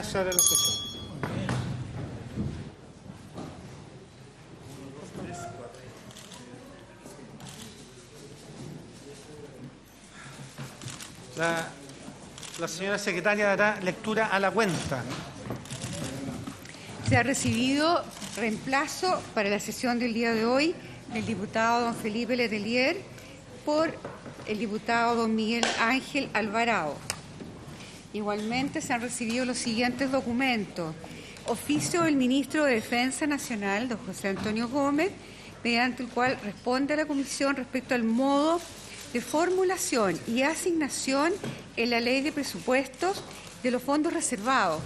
Se abre la sesión. La señora secretaria dará lectura a la cuenta. Se ha recibido reemplazo para la sesión del día de hoy del diputado don Felipe Letelier por el diputado don Miguel Ángel Alvarado. Igualmente se han recibido los siguientes documentos. Oficio del ministro de Defensa Nacional, don José Antonio Gómez, mediante el cual responde a la Comisión respecto al modo de formulación y asignación en la Ley de Presupuestos de los fondos reservados,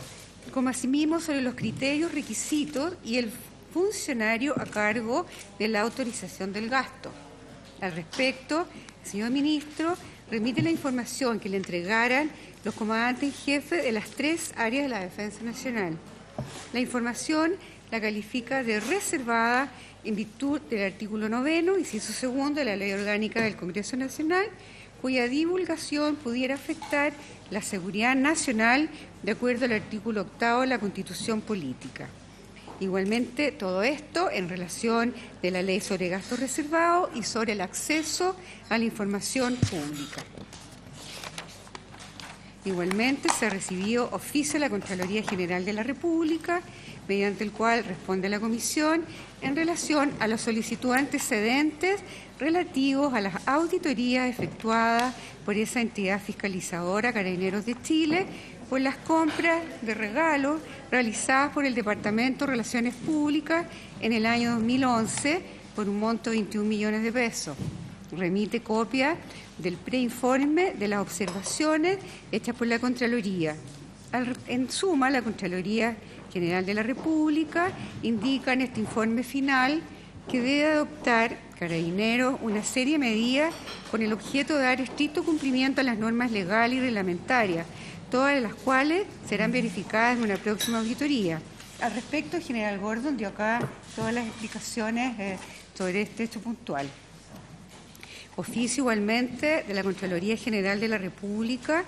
como asimismo sobre los criterios, requisitos y el funcionario a cargo de la autorización del gasto. Al respecto, el señor ministro remite la información que le entregaran los comandantes en jefe de las 3 áreas de la Defensa Nacional. La información la califica de reservada en virtud del artículo 9, inciso 2 de la Ley Orgánica del Congreso Nacional, cuya divulgación pudiera afectar la seguridad nacional de acuerdo al artículo 8 de la Constitución Política. Igualmente, todo esto en relación de la Ley sobre gastos reservados y sobre el acceso a la información pública. Igualmente, se ha recibido oficio de la Contraloría General de la República, mediante el cual responde a la Comisión en relación a las solicitudes antecedentes relativos a las auditorías efectuadas por esa entidad fiscalizadora, Carabineros de Chile, por las compras de regalos realizadas por el Departamento de Relaciones Públicas en el año 2011 por un monto de 21 millones de pesos. Remite copia del preinforme de las observaciones hechas por la Contraloría. En suma, la Contraloría General de la República indica en este informe final que debe adoptar Carabineros una serie de medidas con el objeto de dar estricto cumplimiento a las normas legales y reglamentarias, todas las cuales serán verificadas en una próxima auditoría. Al respecto, el general Gordon dio acá todas las explicaciones sobre este hecho puntual. Oficio igualmente de la Contraloría General de la República,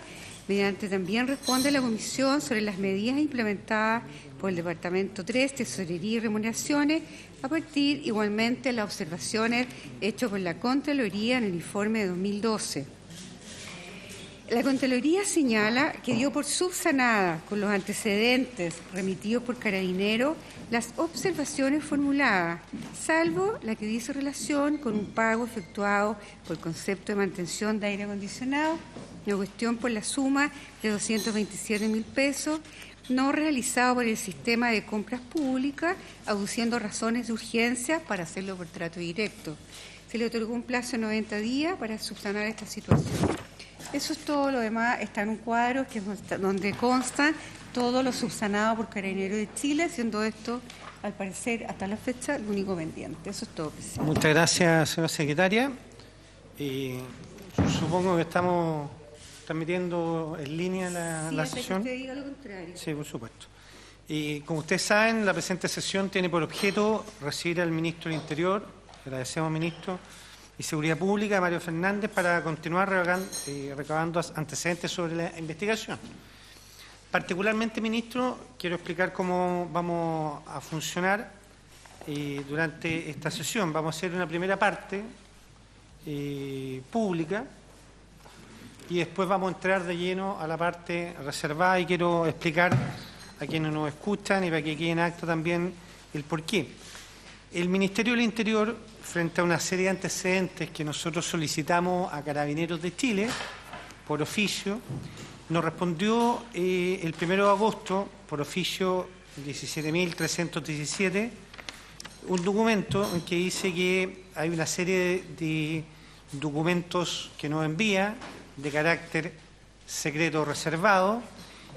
mediante también responde a la Comisión sobre las medidas implementadas por el Departamento 3, Tesorería y Remuneraciones, a partir igualmente de las observaciones hechas por la Contraloría en el informe de 2012. La Contraloría señala que dio por subsanada con los antecedentes remitidos por Carabineros las observaciones formuladas, salvo la que dice relación con un pago efectuado por concepto de mantención de aire acondicionado, una cuestión por la suma de 227.000 pesos, no realizado por el sistema de compras públicas, aduciendo razones de urgencia para hacerlo por trato directo. Se le otorgó un plazo de 90 días para subsanar esta situación. Eso es todo. Lo demás está en un cuadro que es donde consta todo lo subsanado por Carabineros de Chile, siendo esto, al parecer, hasta la fecha, lo único pendiente. Eso es todo, presidente. Muchas gracias, señora secretaria. Supongo que estamos transmitiendo en línea la sesión. Que usted diga lo contrario. Sí, por supuesto. Y como ustedes saben, la presente sesión tiene por objeto recibir al ministro del Interior, agradecemos ministro, y Seguridad Pública, Mario Fernández, para continuar recabando antecedentes sobre la investigación. Particularmente, ministro, quiero explicar cómo vamos a funcionar durante esta sesión. Vamos a hacer una primera parte pública y después vamos a entrar de lleno a la parte reservada, y quiero explicar a quienes nos escuchan y para que quede en acta también el porqué. El Ministerio del Interior, frente a una serie de antecedentes que nosotros solicitamos a Carabineros de Chile por oficio, nos respondió el 1 de agosto por oficio 17.317 un documento en que dice que hay una serie de documentos que nos envía de carácter secreto reservado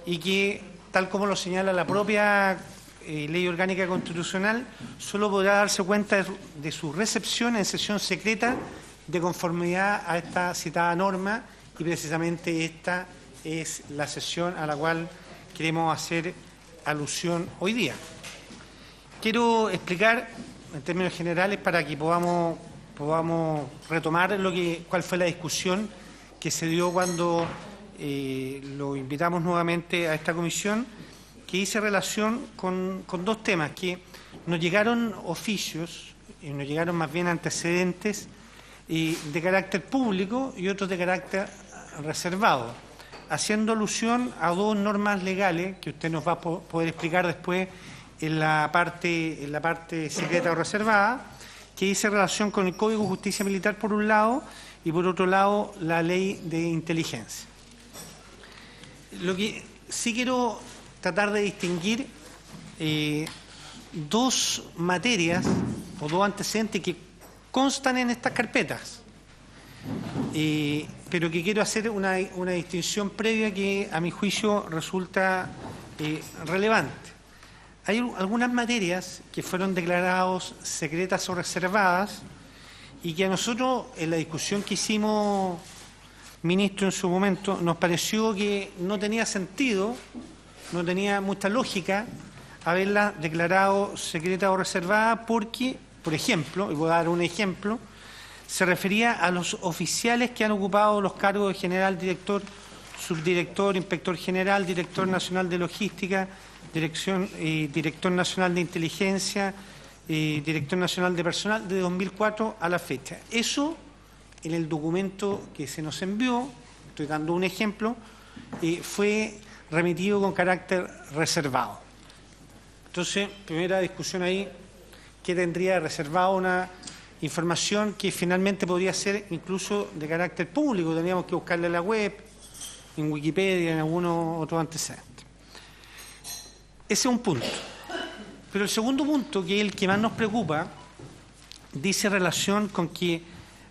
y que, tal como lo señala la propia Ley Orgánica Constitucional, solo podrá darse cuenta de su recepción en sesión secreta de conformidad a esta citada norma, y precisamente esta es la sesión a la cual queremos hacer alusión hoy día. Quiero explicar en términos generales para que podamos retomar cuál fue la discusión que se dio cuando lo invitamos nuevamente a esta comisión, que hice relación con dos temas, que nos llegaron oficios, y nos llegaron más bien antecedentes de carácter público y otros de carácter reservado, haciendo alusión a dos normas legales que usted nos va a poder explicar después en la parte secreta o reservada, que hice relación con el Código de Justicia Militar por un lado y por otro lado la Ley de Inteligencia. Lo que sí quiero tratar de distinguir dos materias o dos antecedentes que constan en estas carpetas, pero que quiero hacer una distinción previa que a mi juicio resulta relevante. Hay algunas materias que fueron declaradas secretas o reservadas y que a nosotros, en la discusión que hicimos, ministro, en su momento, nos pareció que no tenía sentido, no tenía mucha lógica haberlas declarado secretas o reservadas porque, por ejemplo, y voy a dar un ejemplo, se refería a los oficiales que han ocupado los cargos de general, director, subdirector, inspector general, director nacional de logística, director nacional de inteligencia, director nacional de personal, de 2004 a la fecha. Eso, en el documento que se nos envió, estoy dando un ejemplo, fue remitido con carácter reservado. Entonces, primera discusión ahí, ¿qué tendría reservado una información que finalmente podría ser incluso de carácter público? Teníamos que buscarla en la web, en Wikipedia, en algunos otros antecedentes. Ese es un punto. Pero el segundo punto, que es el que más nos preocupa, dice relación con que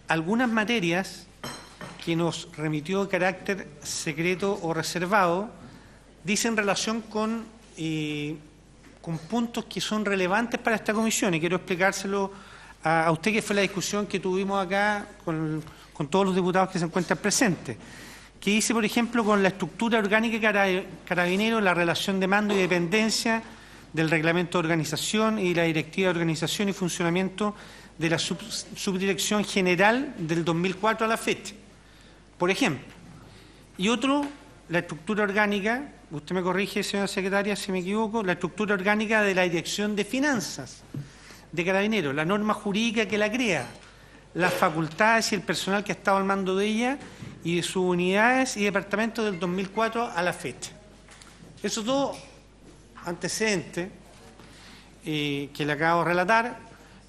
algunas materias que nos remitió de carácter secreto o reservado dicen relación con puntos que son relevantes para esta comisión, y quiero explicárselo a usted, que fue la discusión que tuvimos acá con todos los diputados que se encuentran presentes, que dice, por ejemplo, con la estructura orgánica de Carabineros, la relación de mando y dependencia del reglamento de organización y la directiva de organización y funcionamiento de la subdirección general del 2004 a la fecha, por ejemplo. Y otro, la estructura orgánica, usted me corrige, señora secretaria, si me equivoco, la estructura orgánica de la Dirección de Finanzas de Carabineros, la norma jurídica que la crea, las facultades y el personal que ha estado al mando de ella y de sus unidades y departamentos del 2004 a la fecha. Esos dos antecedentes que le acabo de relatar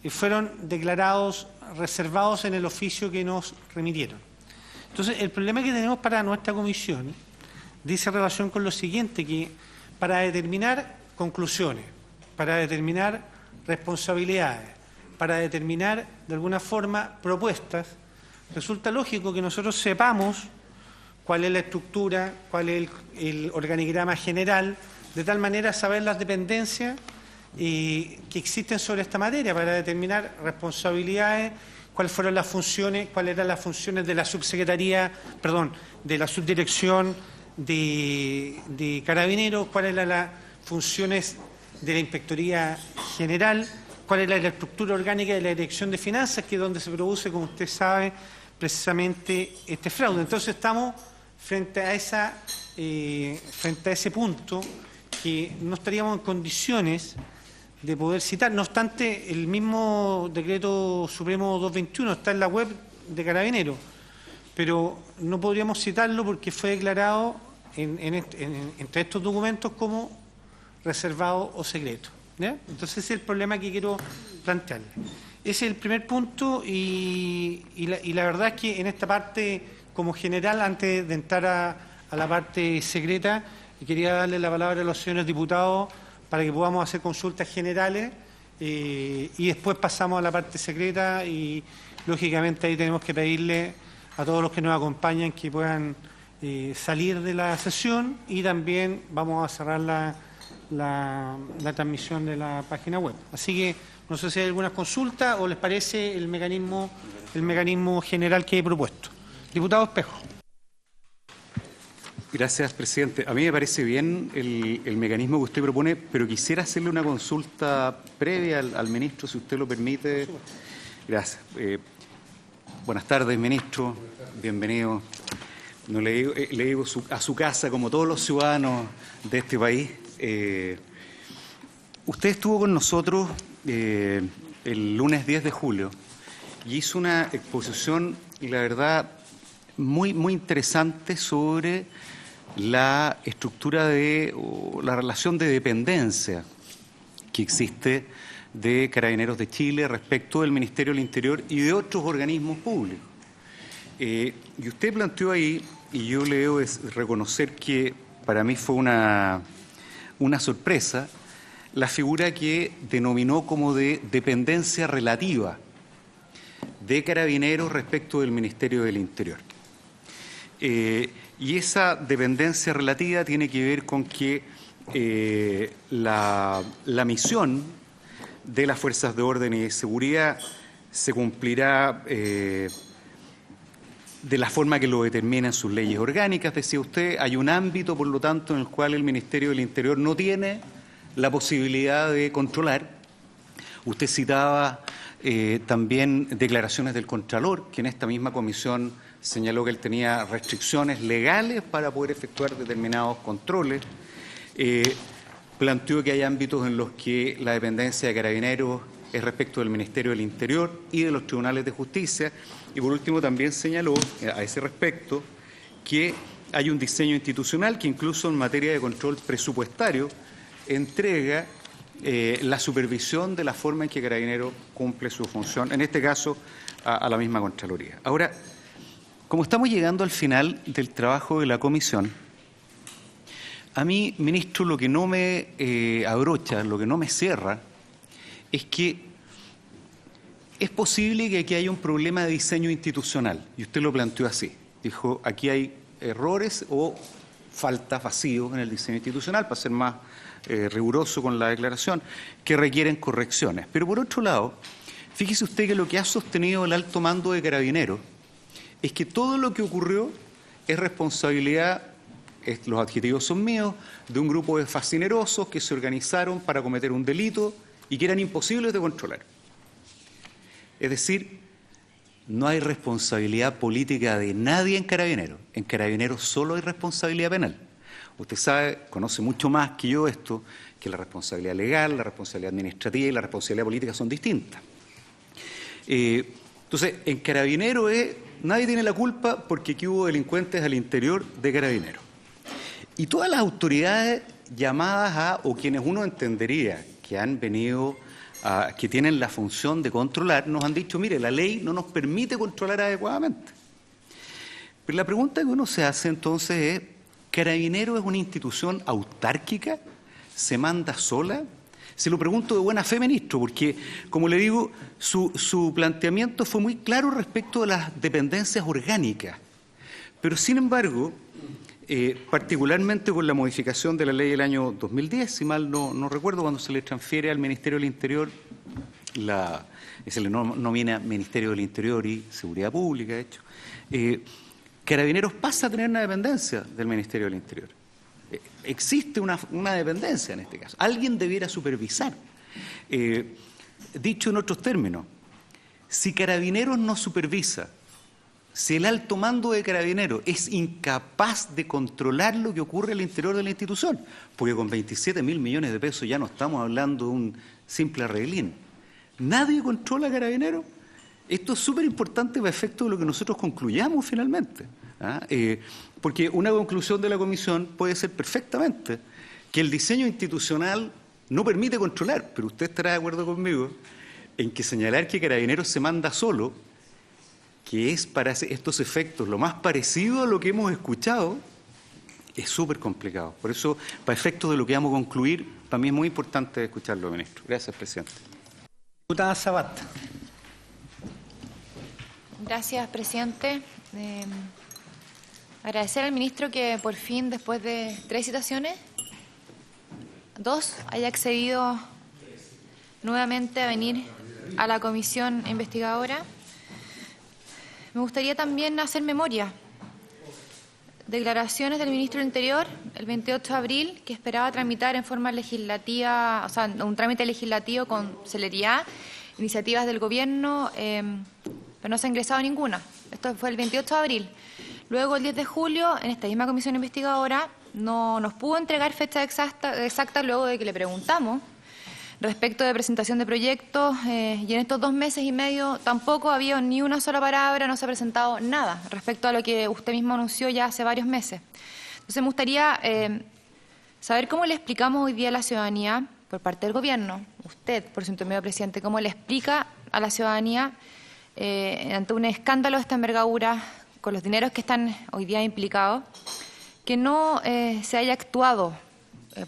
fueron declarados reservados en el oficio que nos remitieron. Entonces, el problema que tenemos para nuestra comisión dice relación con lo siguiente, que para determinar conclusiones, para determinar responsabilidades, para determinar de alguna forma propuestas, resulta lógico que nosotros sepamos cuál es la estructura, cuál es el organigrama general, de tal manera saber las dependencias que existen sobre esta materia, para determinar responsabilidades, cuáles fueron las funciones, cuáles eran las funciones de la subsecretaría, perdón, de la subdirección de Carabineros, cuáles eran las funciones de la Inspectoría General, cuál es la estructura orgánica de la Dirección de Finanzas, que es donde se produce, como usted sabe, precisamente este fraude. Entonces estamos frente a ese punto que no estaríamos en condiciones de poder citar. No obstante, el mismo Decreto Supremo 221 está en la web de Carabineros, pero no podríamos citarlo porque fue declarado entre estos documentos como reservado o secreto, ¿ya? Entonces ese es el problema que quiero plantearle. Ese es el primer punto y la verdad es que en esta parte, como general, antes de entrar a la parte secreta, quería darle la palabra a los señores diputados para que podamos hacer consultas generales y después pasamos a la parte secreta y, lógicamente, ahí tenemos que pedirle a todos los que nos acompañan que puedan salir de la sesión y también vamos a cerrar la transmisión de la página web. Así que no sé si hay alguna consulta o les parece el mecanismo general que he propuesto. Diputado Espejo. Gracias, presidente. A mí me parece bien el mecanismo que usted propone, pero quisiera hacerle una consulta previa al ministro, si usted lo permite. Gracias. Buenas tardes, ministro. Bienvenido. No le digo a su casa, como todos los ciudadanos de este país. Usted estuvo con nosotros el lunes 10 de julio y hizo una exposición, la verdad, muy interesante sobre la estructura o la relación de dependencia que existe de Carabineros de Chile respecto del Ministerio del Interior y de otros organismos públicos. Y usted planteó ahí, y yo le debo reconocer que para mí fue una sorpresa, la figura que denominó como de dependencia relativa de Carabineros respecto del Ministerio del Interior. Y esa dependencia relativa tiene que ver con que la misión de las fuerzas de orden y de seguridad se cumplirá de la forma que lo determinan sus leyes orgánicas, decía usted. Hay un ámbito, por lo tanto, en el cual el Ministerio del Interior no tiene la posibilidad de controlar. Usted citaba también declaraciones del Contralor, que en esta misma comisión señaló que él tenía restricciones legales para poder efectuar determinados controles. Planteó que hay ámbitos en los que la dependencia de Carabineros es respecto del Ministerio del Interior y de los tribunales de justicia. Y por último también señaló a ese respecto que hay un diseño institucional que incluso en materia de control presupuestario entrega la supervisión de la forma en que Carabineros cumple su función, en este caso a la misma Contraloría. Ahora, como estamos llegando al final del trabajo de la comisión, a mí, ministro, lo que no me abrocha, lo que no me cierra, es que es posible que aquí haya un problema de diseño institucional, y usted lo planteó así. Dijo, aquí hay errores o faltas, vacíos en el diseño institucional, para ser más riguroso con la declaración, que requieren correcciones. Pero por otro lado, fíjese usted que lo que ha sostenido el alto mando de Carabineros es que todo lo que ocurrió es responsabilidad, los adjetivos son míos, de un grupo de fascinerosos que se organizaron para cometer un delito y que eran imposibles de controlar. Es decir, no hay responsabilidad política de nadie en Carabineros. En Carabineros solo hay responsabilidad penal. Usted sabe, conoce mucho más que yo esto, que la responsabilidad legal, la responsabilidad administrativa y la responsabilidad política son distintas. Entonces, en Carabineros nadie tiene la culpa porque aquí hubo delincuentes al interior de Carabineros. Y todas las autoridades llamadas o quienes uno entendería que han venido, que tienen la función de controlar, nos han dicho, mire, la ley no nos permite controlar adecuadamente. Pero la pregunta que uno se hace entonces es, ¿Carabineros es una institución autárquica? ¿Se manda sola? Se lo pregunto de buena fe, ministro, porque, como le digo, su planteamiento fue muy claro respecto de las dependencias orgánicas. Pero, sin embargo, particularmente con la modificación de la ley del año 2010, si mal no recuerdo, cuando se le transfiere al Ministerio del Interior, se le nomina Ministerio del Interior y Seguridad Pública, de hecho, Carabineros pasa a tener una dependencia del Ministerio del Interior. Existe una dependencia en este caso. Alguien debiera supervisar. Dicho en otros términos, si Carabineros no supervisa, si el alto mando de Carabineros es incapaz de controlar lo que ocurre al interior de la institución, porque con 27.000 millones de pesos ya no estamos hablando de un simple arreglín, nadie controla a Carabineros. Esto es súper importante para efecto de lo que nosotros concluyamos finalmente. Porque una conclusión de la comisión puede ser perfectamente que el diseño institucional no permite controlar, pero usted estará de acuerdo conmigo en que señalar que Carabineros se manda solo, que es para estos efectos lo más parecido a lo que hemos escuchado, es súper complicado. Por eso, para efectos de lo que vamos a concluir, para mí es muy importante escucharlo, ministro. Gracias, presidente. Diputada Sabat. Gracias, presidente. Agradecer al ministro que por fin, después de 3 citaciones, 2, haya accedido nuevamente a venir a la comisión investigadora. Me gustaría también hacer memoria. Declaraciones del ministro del Interior el 28 de abril, que esperaba tramitar en forma legislativa, o sea, un trámite legislativo con celeridad, iniciativas del Gobierno, pero no se ha ingresado ninguna. Esto fue el 28 de abril. Luego, el 10 de julio, en esta misma comisión investigadora, no nos pudo entregar fecha exacta luego de que le preguntamos respecto de presentación de proyectos, y en estos 2 meses y medio tampoco había ni una sola palabra, no se ha presentado nada respecto a lo que usted mismo anunció ya hace varios meses. Entonces me gustaría saber cómo le explicamos hoy día a la ciudadanía, por parte del Gobierno, usted, por su intermedio, presidente, cómo le explica a la ciudadanía ante un escándalo de esta envergadura, con los dineros que están hoy día implicados, que no se haya actuado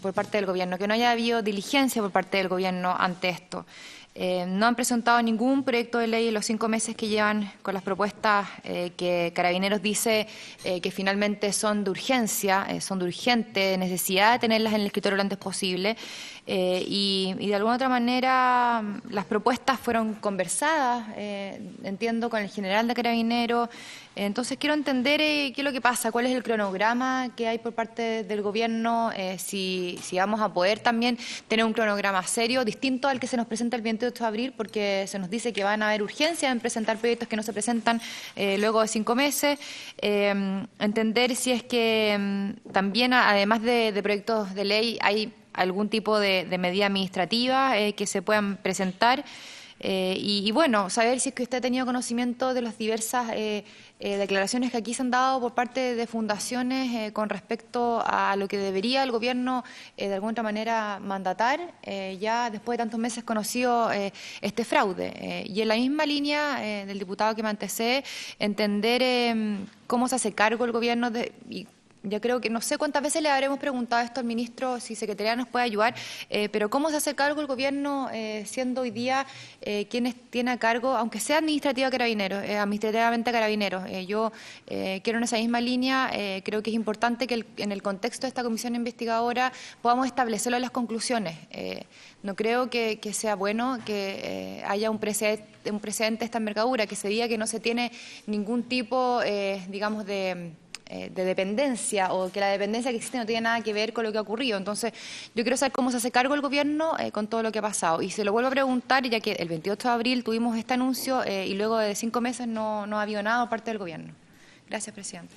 por parte del Gobierno, que no haya habido diligencia por parte del Gobierno ante esto. No han presentado ningún proyecto de ley en los 5 meses que llevan con las propuestas que Carabineros dice que finalmente son de urgencia, son de urgente necesidad de tenerlas en el escritorio lo antes posible. Y de alguna otra manera las propuestas fueron conversadas, entiendo, con el general de Carabineros. Entonces quiero entender qué es lo que pasa, cuál es el cronograma que hay por parte del Gobierno, si vamos a poder también tener un cronograma serio, distinto al que se nos presenta el 28 de abril, porque se nos dice que van a haber urgencias en presentar proyectos que no se presentan luego de 5 meses. Entender si es que también, además de proyectos de ley, hay algún tipo de medida administrativa que se puedan presentar. Y bueno, saber si es que usted ha tenido conocimiento de las diversas declaraciones que aquí se han dado por parte de fundaciones con respecto a lo que debería el Gobierno de alguna otra manera mandatar, ya después de tantos meses conocido este fraude. Y en la misma línea del diputado que me antecede, entender cómo se hace cargo el Gobierno y ya creo que no sé cuántas veces le habremos preguntado esto al ministro, si Secretaría nos puede ayudar, pero cómo se hace cargo el Gobierno siendo hoy día quienes tiene a cargo, aunque sea administrativamente Carabineros. Yo quiero en esa misma línea, creo que es importante que en el contexto de esta comisión investigadora podamos establecerlo en las conclusiones. No creo que sea bueno que haya un precedente de esta envergadura, que se diga que no se tiene ningún tipo, digamos, de dependencia, o que la dependencia que existe no tiene nada que ver con lo que ha ocurrido. Entonces, yo quiero saber cómo se hace cargo el Gobierno con todo lo que ha pasado. Y se lo vuelvo a preguntar, ya que el 28 de abril tuvimos este anuncio y luego de 5 meses no ha habido nada por parte del Gobierno. Gracias, presidente.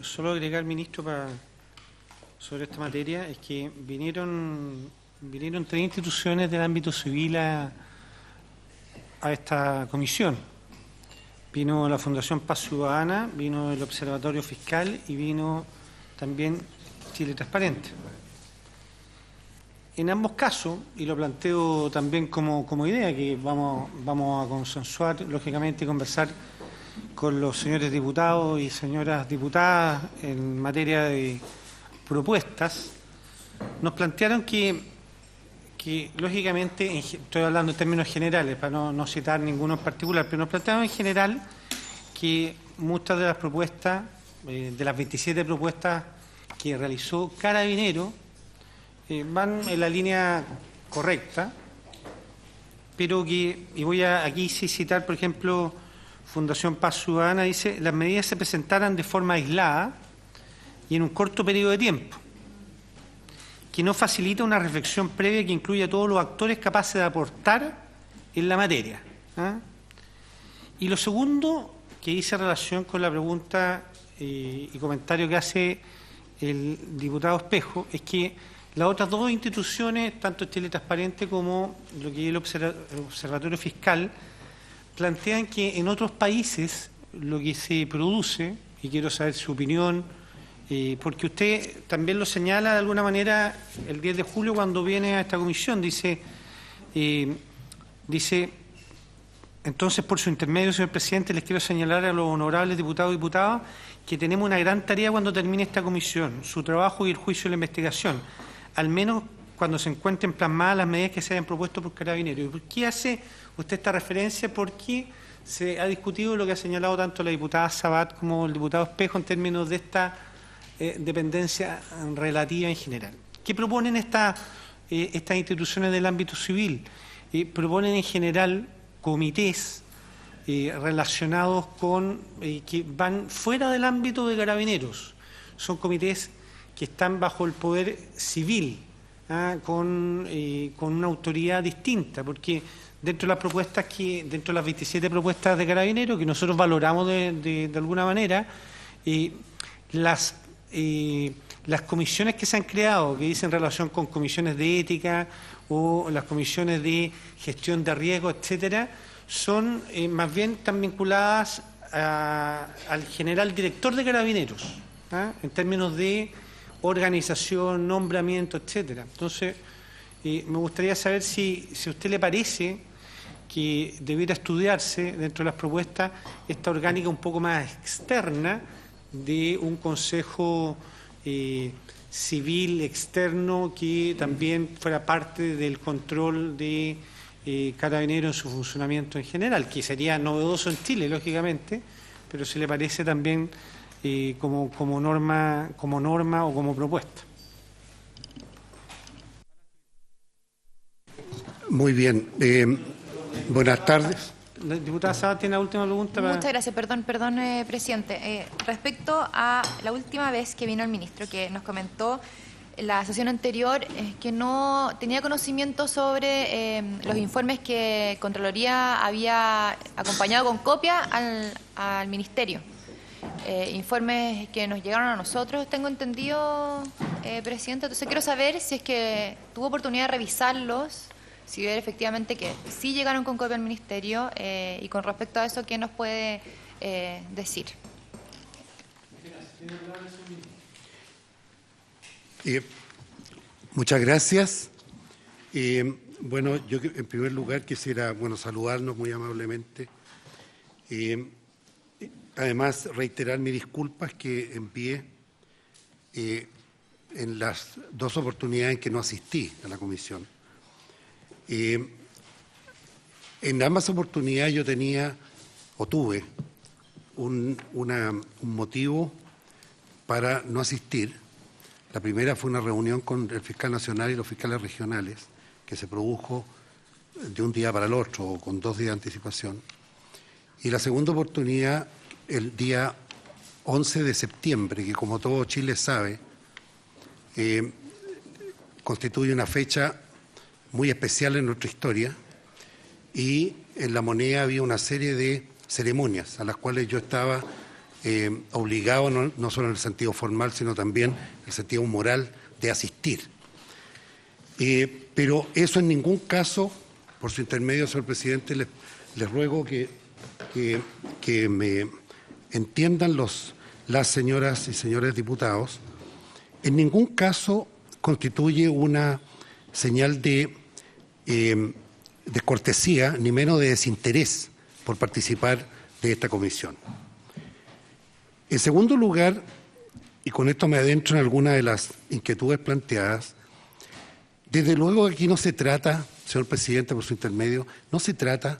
Solo agregar, ministro, sobre esta materia, es que vinieron 3 instituciones del ámbito civil a esta comisión. Vino la Fundación Paz Ciudadana, vino el Observatorio Fiscal y vino también Chile Transparente. En ambos casos, y lo planteo también como idea, que vamos a consensuar, lógicamente, y conversar con los señores diputados y señoras diputadas en materia de propuestas, nos plantearon que lógicamente, estoy hablando en términos generales, para no citar ninguno en particular, pero nos plantearon en general que muchas de las propuestas, de las 27 propuestas que realizó Carabineros, van en la línea correcta, pero que, y voy a aquí sí citar, por ejemplo, Fundación Paz Ciudadana, dice: las medidas se presentaran de forma aislada y en un corto periodo de tiempo, que no facilita una reflexión previa que incluya a todos los actores capaces de aportar en la materia. Y lo segundo, que hice relación con la pregunta y comentario que hace el diputado Espejo, es que las otras 2 instituciones, tanto Chile Transparente como lo que es el Observatorio Fiscal, plantean que en otros países lo que se produce, y quiero saber su opinión, porque usted también lo señala de alguna manera el 10 de julio cuando viene a esta comisión, dice, entonces, por su intermedio, señor presidente, les quiero señalar a los honorables diputados y diputadas que tenemos una gran tarea cuando termine esta comisión, su trabajo y el juicio de la investigación, al menos cuando se encuentren plasmadas las medidas que se hayan propuesto por Carabineros. ¿Y por qué hace usted esta referencia? Porque se ha discutido lo que ha señalado tanto la diputada Sabat como el diputado Espejo en términos de esta dependencia relativa en general. ¿Qué proponen estas instituciones del ámbito civil? Proponen en general comités relacionados con que van fuera del ámbito de Carabineros. Son comités que están bajo el poder civil, con una autoridad distinta, porque dentro de las propuestas dentro de las 27 propuestas de Carabineros que nosotros valoramos de alguna manera, las comisiones que se han creado, que dicen relación con comisiones de ética o las comisiones de gestión de riesgo, etcétera, son más bien están vinculadas al general director de Carabineros, en términos de organización, nombramiento, etcétera. Entonces, me gustaría saber si a usted le parece que debiera estudiarse dentro de las propuestas esta orgánica un poco más externa de un consejo civil externo que también fuera parte del control de Carabineros en su funcionamiento en general, que sería novedoso en Chile, lógicamente, pero si le parece también como norma o como propuesta. Muy bien. Buenas tardes. La diputada Sabat tiene la última pregunta. Muchas gracias. Perdón, presidente. Respecto a la última vez que vino el ministro, que nos comentó en la sesión anterior que no tenía conocimiento sobre los informes que Contraloría había acompañado con copia al Ministerio. Informes que nos llegaron a nosotros, tengo entendido, presidente. Entonces quiero saber si es que tuvo oportunidad de revisarlos, si ver efectivamente que sí llegaron con copia al Ministerio y con respecto a eso, ¿qué nos puede decir? Muchas gracias. Bueno, yo en primer lugar quisiera saludarnos muy amablemente. Además, reiterar mis disculpas que envié en las dos oportunidades en que no asistí a la comisión. En ambas oportunidades yo tuve un motivo para no asistir. La primera fue una reunión con el fiscal nacional y los fiscales regionales, que se produjo de un día para el otro, o con 2 días de anticipación. Y la segunda oportunidad, el día 11 de septiembre, que como todo Chile sabe, constituye una fecha muy especial en nuestra historia, y en La Moneda había una serie de ceremonias a las cuales yo estaba obligado, no solo en el sentido formal, sino también en el sentido moral de asistir. Pero eso en ningún caso, por su intermedio, señor presidente, les ruego que me entiendan las señoras y señores diputados, en ningún caso constituye una señal de cortesía, ni menos de desinterés por participar de esta comisión. En segundo lugar, y con esto me adentro en algunas de las inquietudes planteadas, desde luego aquí no se trata, señor presidente, por su intermedio, no se trata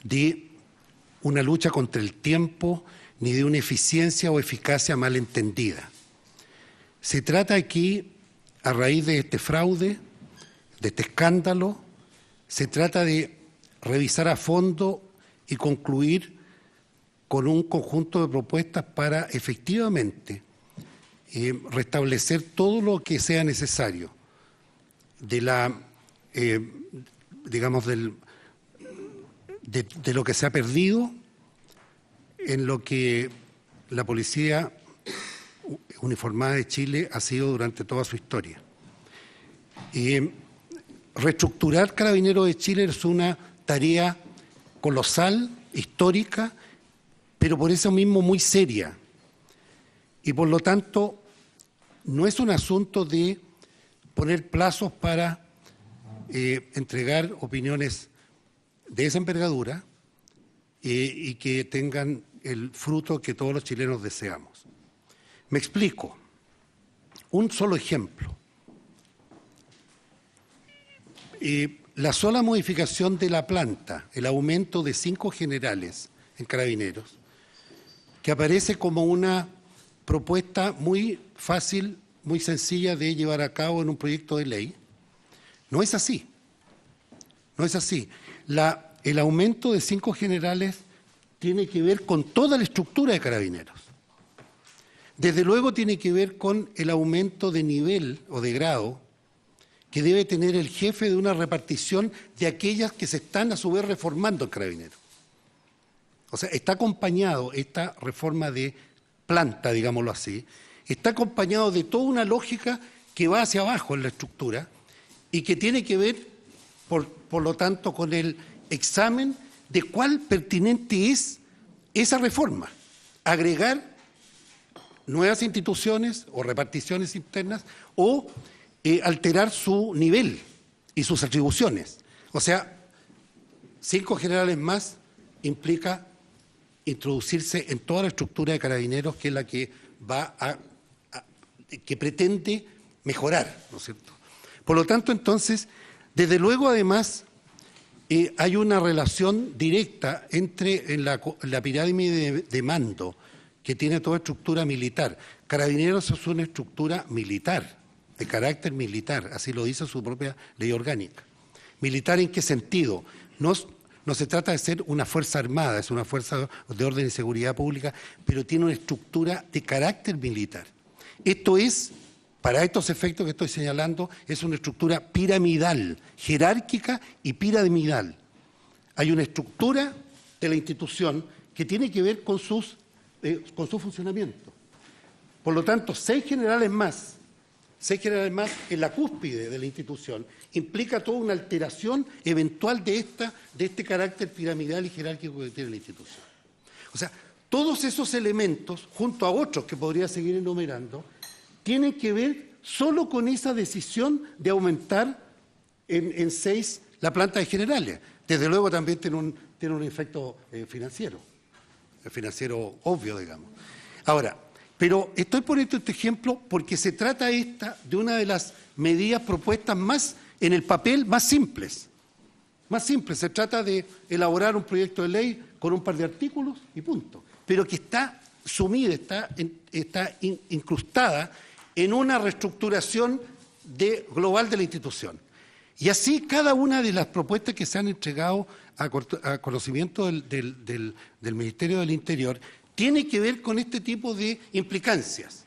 de una lucha contra el tiempo ni de una eficiencia o eficacia mal entendida. Se trata aquí, a raíz de este fraude, de este escándalo, se trata de revisar a fondo y concluir con un conjunto de propuestas para efectivamente restablecer todo lo que sea necesario de lo que se ha perdido en lo que la Policía Uniformada de Chile ha sido durante toda su historia. Reestructurar Carabineros de Chile es una tarea colosal, histórica, pero por eso mismo muy seria. Y por lo tanto, no es un asunto de poner plazos para entregar opiniones de esa envergadura y que tengan el fruto que todos los chilenos deseamos. Me explico. Un solo ejemplo. La sola modificación de la planta, el aumento de 5 generales en Carabineros, que aparece como una propuesta muy fácil, muy sencilla de llevar a cabo en un proyecto de ley, no es así. No es así. El aumento de 5 generales tiene que ver con toda la estructura de Carabineros. Desde luego tiene que ver con el aumento de nivel o de grado que debe tener el jefe de una repartición de aquellas que se están a su vez reformando el Carabinero. O sea, está acompañado esta reforma de planta, digámoslo así, está acompañado de toda una lógica que va hacia abajo en la estructura y que tiene que ver, por lo tanto, con el examen de cuál pertinente es esa reforma. Agregar nuevas instituciones o reparticiones internas o alterar su nivel y sus atribuciones. O sea, 5 generales más implica introducirse en toda la estructura de Carabineros, que es la que que pretende mejorar, ¿no es cierto? Por lo tanto, entonces, desde luego, además, hay una relación directa entre la pirámide de mando que tiene toda estructura militar. Carabineros es una estructura militar, de carácter militar, así lo dice su propia ley orgánica. ¿Militar en qué sentido? No se trata de ser una fuerza armada, es una fuerza de orden y seguridad pública, pero tiene una estructura de carácter militar. Esto es, para estos efectos que estoy señalando, es una estructura piramidal, jerárquica y piramidal. Hay una estructura de la institución que tiene que ver con su funcionamiento. Por lo tanto, 6 generales más en la cúspide de la institución implica toda una alteración eventual de este carácter piramidal y jerárquico que tiene la institución. O sea, todos esos elementos, junto a otros que podría seguir enumerando, tienen que ver solo con esa decisión de aumentar en 6 la planta de generales. Desde luego también tiene un efecto financiero obvio, digamos. Ahora, pero estoy poniendo este ejemplo porque se trata de una de las medidas propuestas más en el papel más simples. Más simple, se trata de elaborar un proyecto de ley con un par de artículos y punto. Pero que está sumida, está incrustada en una reestructuración global de la institución. Y así cada una de las propuestas que se han entregado a conocimiento del Ministerio del Interior tiene que ver con este tipo de implicancias.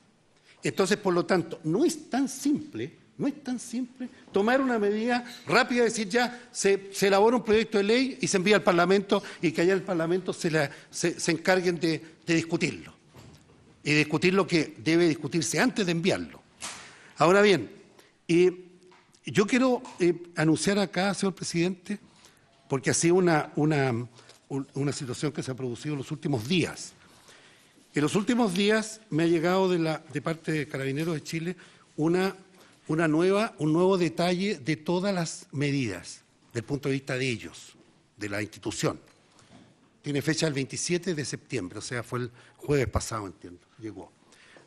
Entonces, por lo tanto, no es tan simple tomar una medida rápida, decir ya se elabora un proyecto de ley y se envía al Parlamento y que allá el Parlamento se encarguen de discutirlo. Y discutir lo que debe discutirse antes de enviarlo. Ahora bien, yo quiero anunciar acá, señor presidente, porque ha sido una situación que se ha producido en los últimos días. En los últimos días me ha llegado de parte de Carabineros de Chile un nuevo detalle de todas las medidas, del punto de vista de ellos, de la institución. Tiene fecha el 27 de septiembre, o sea, fue el jueves pasado, entiendo, llegó.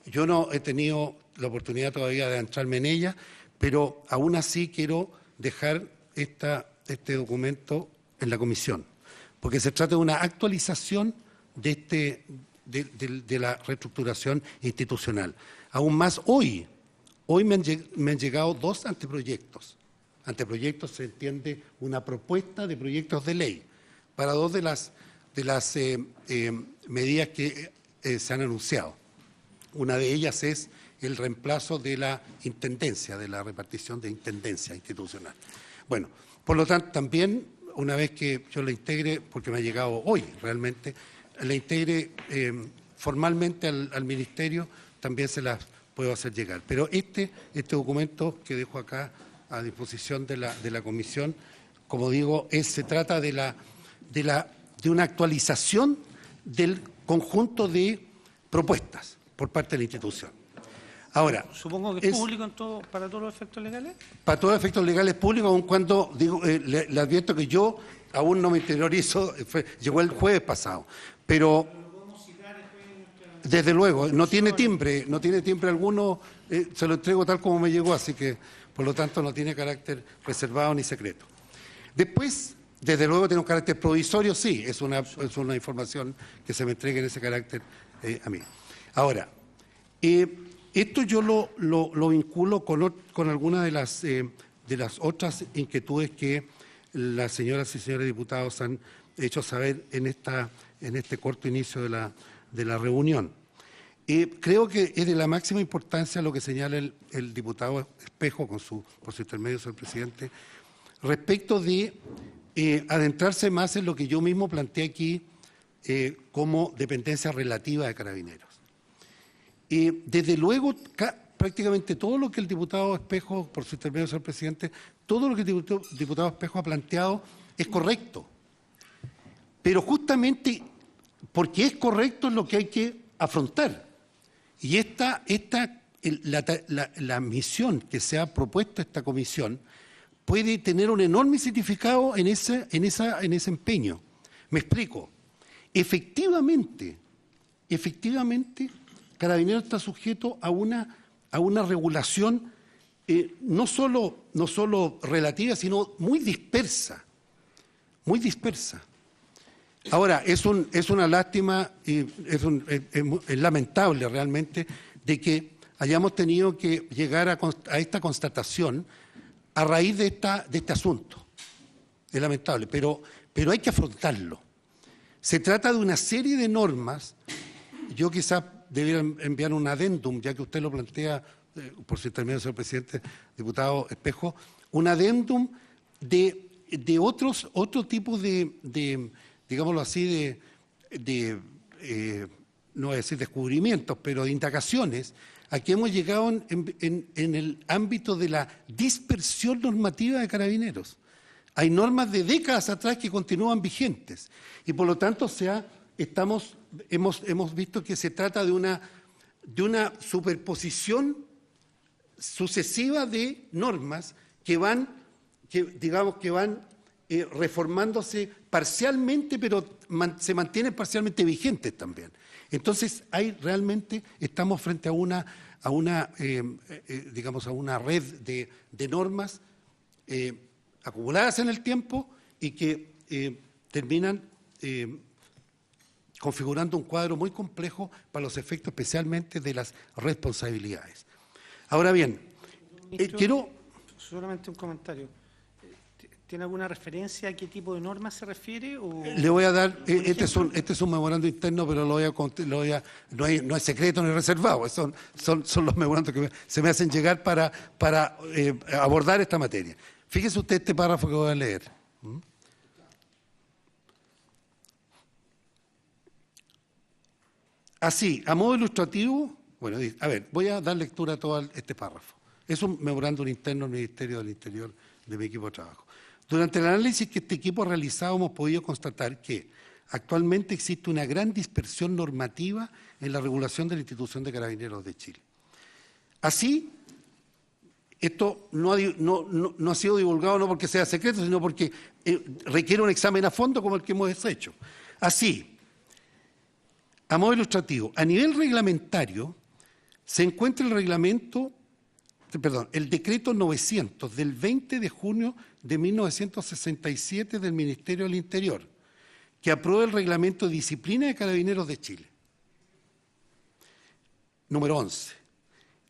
Yo no he tenido la oportunidad todavía de entrarme en ella, pero aún así quiero dejar este documento en la comisión, porque se trata de una actualización de la reestructuración institucional. Aún más hoy me han llegado 2 anteproyectos. Anteproyectos se entiende una propuesta de proyectos de ley para 2 de las medidas que se han anunciado. Una de ellas es el reemplazo de la intendencia, de la repartición de intendencia institucional. Bueno, por lo tanto, también una vez que yo la integre, porque me ha llegado hoy realmente, la integre formalmente al Ministerio, también se las puedo hacer llegar. Pero este documento que dejo acá a disposición de la Comisión, como digo, se trata de una actualización del conjunto de propuestas por parte de la institución. Ahora, supongo que es público para todos los efectos legales. Para todos los efectos legales públicos, aun cuando le advierto que yo aún no me interiorizo, llegó el jueves pasado, pero desde luego no tiene timbre alguno, se lo entrego tal como me llegó, así que por lo tanto no tiene carácter reservado ni secreto. Después, desde luego tiene un carácter provisorio, sí, es una información que se me entregue en ese carácter a mí. Ahora, esto yo lo vinculo con algunas de las otras inquietudes que las señoras y señores diputados han hecho saber en este corto inicio de la reunión. Creo que es de la máxima importancia lo que señala el diputado Espejo por su intermedio, señor presidente, respecto de adentrarse más en lo que yo mismo planteé aquí como dependencia relativa de Carabineros. Desde luego, prácticamente todo lo que el diputado Espejo, por su intermedio, señor presidente, todo lo que el diputado Espejo ha planteado es correcto. Pero justamente porque es correcto es lo que hay que afrontar. Y la misión que se ha propuesto a esta comisión puede tener un enorme significado en ese empeño. Me explico. Efectivamente, Carabineros está sujeto a una regulación no solo relativa, sino muy dispersa. Muy dispersa. Ahora, es una lástima y es lamentable realmente de que hayamos tenido que llegar a esta constatación a raíz de este asunto. Es lamentable, pero hay que afrontarlo. Se trata de una serie de normas. Yo quizás debiera enviar un adendum, ya que usted lo plantea, por su intermedio, señor presidente, diputado Espejo, un adendum de otro tipo de digámoslo así, no voy a decir descubrimientos, pero de indagaciones, a que hemos llegado en el ámbito de la dispersión normativa de Carabineros. Hay normas de décadas atrás que continúan vigentes y por lo tanto hemos visto que se trata de una superposición sucesiva de normas que van reformándose parcialmente, pero se mantienen parcialmente vigentes también. Entonces, estamos frente a una red de normas acumuladas en el tiempo y que terminan configurando un cuadro muy complejo para los efectos especialmente de las responsabilidades. Ahora bien, quiero... Solamente un comentario. ¿Tiene alguna referencia a qué tipo de norma se refiere? Le voy a dar, este es un memorando interno, pero no es secreto ni reservado, son los memorandos que se me hacen llegar para abordar esta materia. Fíjese usted este párrafo que voy a leer. Así, a modo ilustrativo, bueno, a ver, voy a dar lectura a todo este párrafo. Es un memorándum interno del Ministerio del Interior de mi equipo de trabajo. Durante el análisis que este equipo ha realizado hemos podido constatar que actualmente existe una gran dispersión normativa en la regulación de la institución de Carabineros de Chile. Así, esto no ha sido divulgado no porque sea secreto, sino porque requiere un examen a fondo como el que hemos hecho. Así, a modo ilustrativo, a nivel reglamentario se encuentra el decreto 900 del 20 de junio de 1967 del Ministerio del Interior, que aprueba el reglamento de disciplina de Carabineros de Chile. Número 11.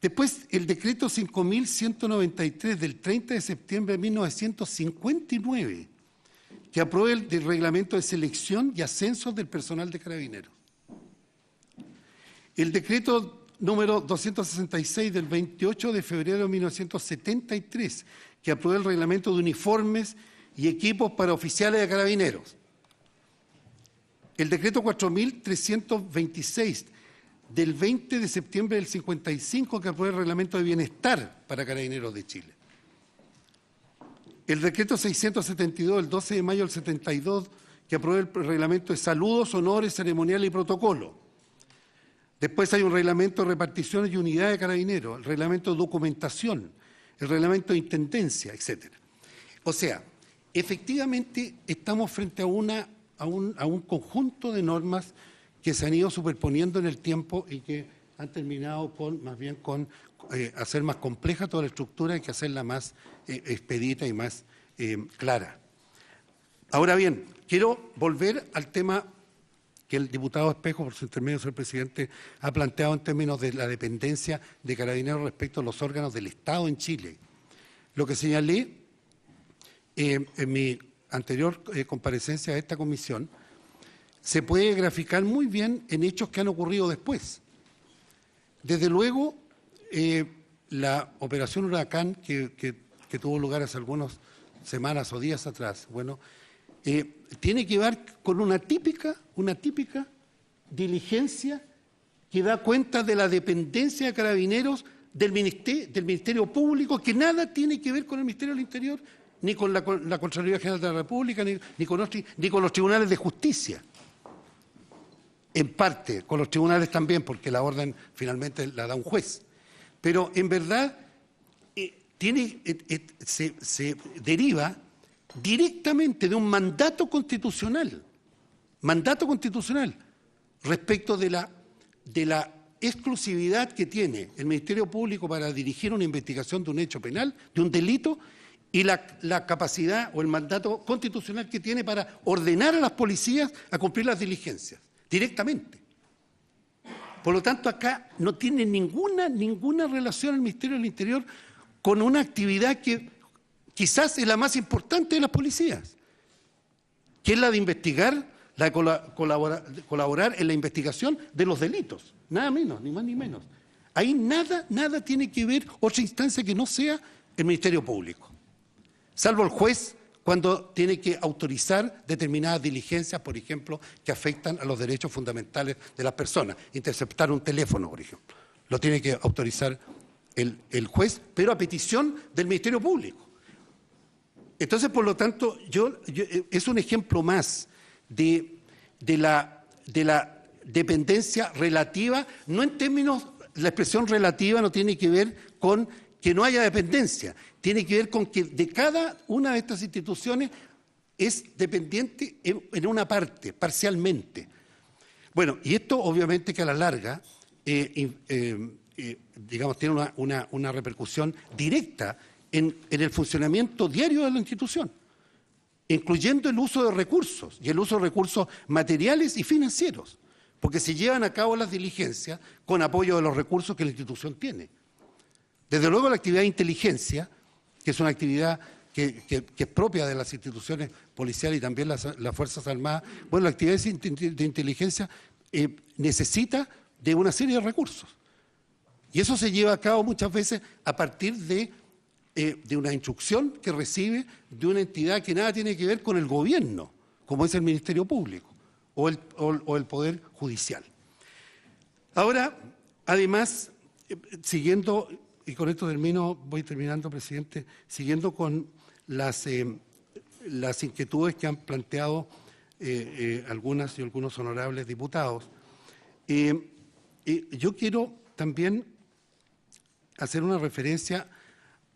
Después, el decreto 5.193 del 30 de septiembre de 1959, que aprueba el reglamento de selección y ascenso del personal de Carabineros. El decreto número 266 del 28 de febrero de 1973, que aprueba el reglamento de uniformes y equipos para oficiales de Carabineros. El decreto 4.326 del 20 de septiembre del 55, que aprueba el reglamento de bienestar para Carabineros de Chile. El decreto 672 del 12 de mayo del 72, que aprueba el reglamento de saludos, honores, ceremoniales y protocolo. Después hay un reglamento de reparticiones y unidades de Carabineros, el reglamento de documentación, el reglamento de intendencia, etc. O sea, efectivamente estamos frente a un conjunto de normas que se han ido superponiendo en el tiempo y que han terminado con hacer más compleja toda la estructura y que hacerla más expedita y más clara. Ahora bien, quiero volver al tema que el diputado Espejo, por su intermedio, señor presidente, ha planteado en términos de la dependencia de Carabineros respecto a los órganos del Estado en Chile. Lo que señalé en mi anterior comparecencia a esta comisión se puede graficar muy bien en hechos que han ocurrido después. desde luego, la operación Huracán que tuvo lugar hace algunas semanas o días atrás, bueno, tiene que ver con una típica diligencia que da cuenta de la dependencia de Carabineros del Ministerio Público, que nada tiene que ver con el Ministerio del Interior, ni con la Contraloría General de la República, ni con los tribunales de justicia. En parte, con los tribunales también, porque la orden finalmente la da un juez. Pero en verdad se deriva directamente de un mandato constitucional respecto de la exclusividad que tiene el Ministerio Público para dirigir una investigación de un hecho penal, de un delito, y la capacidad o el mandato constitucional que tiene para ordenar a las policías a cumplir las diligencias, directamente. Por lo tanto, acá no tiene ninguna relación el Ministerio del Interior con una actividad que quizás es la más importante de las policías, que es la de investigar, la de colaborar en la investigación de los delitos. Nada menos, ni más ni menos. Ahí nada tiene que ver otra instancia que no sea el Ministerio Público. Salvo el juez cuando tiene que autorizar determinadas diligencias, por ejemplo, que afectan a los derechos fundamentales de las personas. Interceptar un teléfono, por ejemplo. Lo tiene que autorizar el juez, pero a petición del Ministerio Público. Entonces, por lo tanto, es un ejemplo más de la dependencia relativa, no en términos, la expresión relativa no tiene que ver con que no haya dependencia, tiene que ver con que de cada una de estas instituciones es dependiente en una parte, parcialmente. Bueno, y esto obviamente que a la larga, digamos, tiene una repercusión directa en el funcionamiento diario de la institución, incluyendo el uso de recursos, y el uso de recursos materiales y financieros, porque se llevan a cabo las diligencias con apoyo de los recursos que la institución tiene. Desde luego la actividad de inteligencia, que es una actividad que es propia de las instituciones policiales y también las Fuerzas Armadas, bueno, la actividad de inteligencia necesita de una serie de recursos. Y eso se lleva a cabo muchas veces a partir de una instrucción que recibe de una entidad que nada tiene que ver con el gobierno, como es el Ministerio Público o el Poder Judicial. Ahora, además, siguiendo, y con esto voy terminando, presidente, siguiendo con las inquietudes que han planteado algunas y algunos honorables diputados, yo quiero también hacer una referencia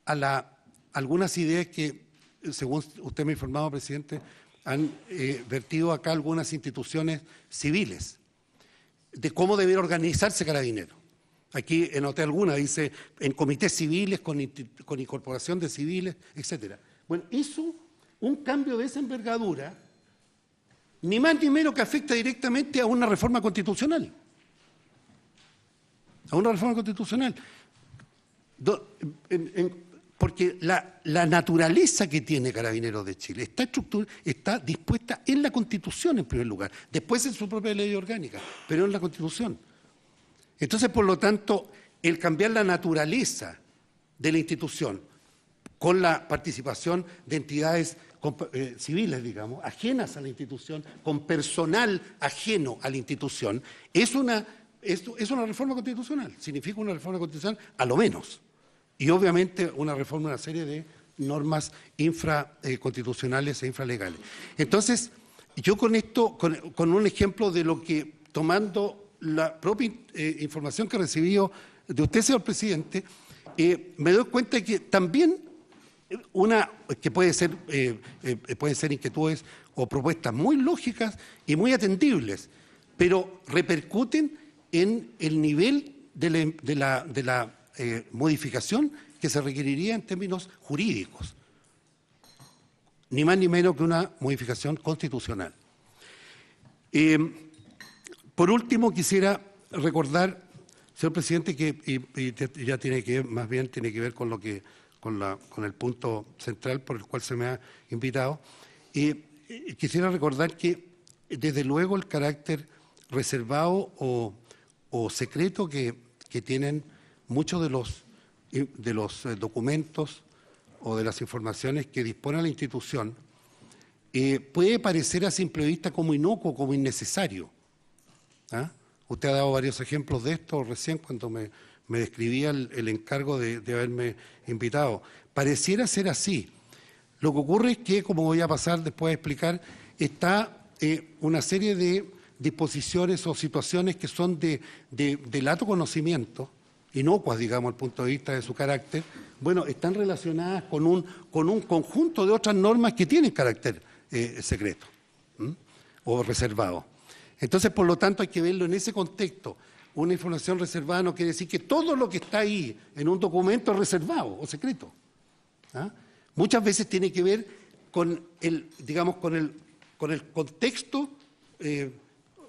a algunas ideas que, según usted me ha informado, presidente, han vertido acá algunas instituciones civiles de cómo debería organizarse Carabineros. Aquí anoté alguna, dice, en comités civiles, con incorporación de civiles, etcétera. Bueno, eso, un cambio de esa envergadura, ni más ni menos que afecta directamente a una reforma constitucional. A una reforma constitucional. Porque la naturaleza que tiene Carabineros de Chile está dispuesta en la Constitución en primer lugar, después en su propia ley orgánica, pero en la Constitución. Entonces, por lo tanto, el cambiar la naturaleza de la institución con la participación de entidades civiles, digamos, ajenas a la institución, con personal ajeno a la institución, es una reforma constitucional, significa una reforma constitucional a lo menos. Y obviamente una reforma de una serie de normas infraconstitucionales e infralegales. Entonces, yo con esto, con un ejemplo de lo que, tomando la propia información que he recibido de usted, señor presidente, me doy cuenta de que también que pueden ser inquietudes o propuestas muy lógicas y muy atendibles, pero repercuten en el nivel de la modificación que se requeriría en términos jurídicos, ni más ni menos que una modificación constitucional. Por último, quisiera recordar, señor presidente, que ya tiene que ver, más bien tiene que ver con el punto central por el cual se me ha invitado, quisiera recordar que desde luego el carácter reservado o secreto que que tienen muchos de los documentos o de las informaciones que dispone la institución, puede parecer a simple vista como inocuo, como innecesario. ¿Ah? Usted ha dado varios ejemplos de esto recién cuando me describía el encargo de haberme invitado. Pareciera ser así. Lo que ocurre es que, como voy a pasar después a explicar, está una serie de disposiciones o situaciones que son de lato conocimiento, inocuas, digamos, al punto de vista de su carácter, bueno, están relacionadas con un conjunto de otras normas que tienen carácter secreto o reservado. Entonces, por lo tanto, hay que verlo en ese contexto. Una información reservada no quiere decir que todo lo que está ahí en un documento es reservado o secreto. ¿Ah? Muchas veces tiene que ver con el contexto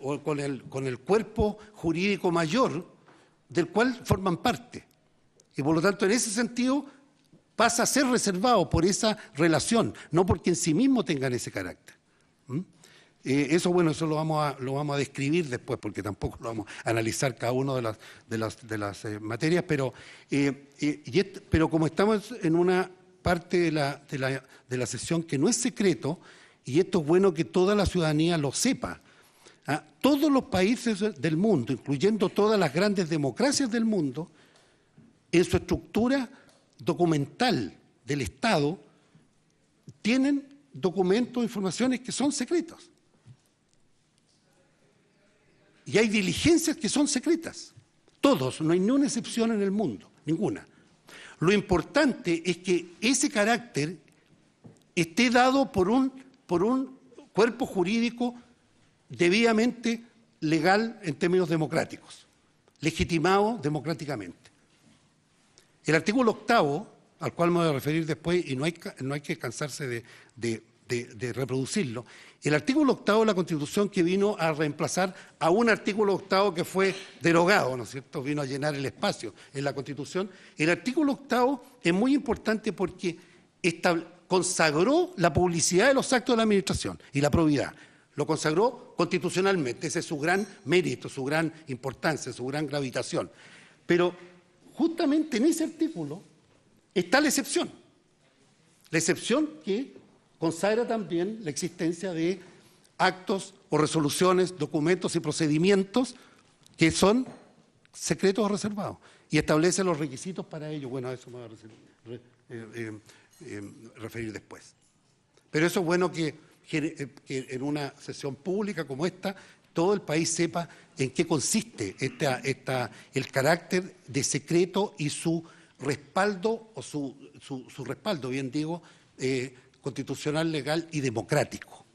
o con el cuerpo jurídico mayor del cual forman parte. Y por lo tanto, en ese sentido, pasa a ser reservado por esa relación, no porque en sí mismo tengan ese carácter. Eso lo vamos a describir después, porque tampoco lo vamos a analizar cada una de las materias, pero como estamos en una parte de la sesión que no es secreto, y esto es bueno que toda la ciudadanía lo sepa. Todos los países del mundo, incluyendo todas las grandes democracias del mundo, en su estructura documental del Estado, tienen documentos, informaciones que son secretos. Y hay diligencias que son secretas. Todos, no hay ni una excepción en el mundo, ninguna. Lo importante es que ese carácter esté dado por un cuerpo jurídico debidamente legal en términos democráticos, legitimado democráticamente. El artículo 8º, al cual me voy a referir después, y no hay que cansarse de reproducirlo, el artículo 8º de la Constitución, que vino a reemplazar a un artículo 8º que fue derogado, ¿no es cierto?, vino a llenar el espacio en la Constitución. El artículo 8º es muy importante porque consagró la publicidad de los actos de la administración y la probidad. Lo consagró constitucionalmente, ese es su gran mérito, su gran importancia, su gran gravitación. Pero justamente en ese artículo está la excepción que consagra también la existencia de actos o resoluciones, documentos y procedimientos que son secretos o reservados, y establece los requisitos para ello. Bueno, a eso me voy a referir después. Pero eso es bueno que en una sesión pública como esta, todo el país sepa en qué consiste el carácter de secreto y su respaldo, o su respaldo, bien digo, constitucional, legal y democrático.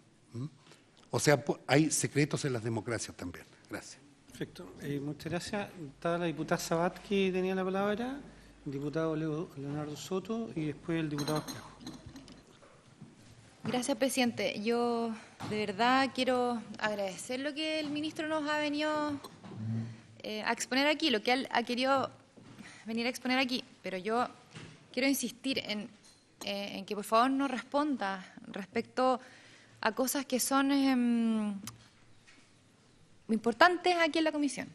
O sea, hay secretos en las democracias también. Gracias. Perfecto. Muchas gracias. Estaba la diputada Sabat, que tenía la palabra, el diputado Leonardo Soto y después el diputado Espejo. Gracias, presidente. Yo de verdad quiero agradecer lo que el ministro nos ha venido a exponer aquí, lo que él ha querido venir a exponer aquí, pero yo quiero insistir en que por favor nos responda respecto a cosas que son importantes aquí en la comisión.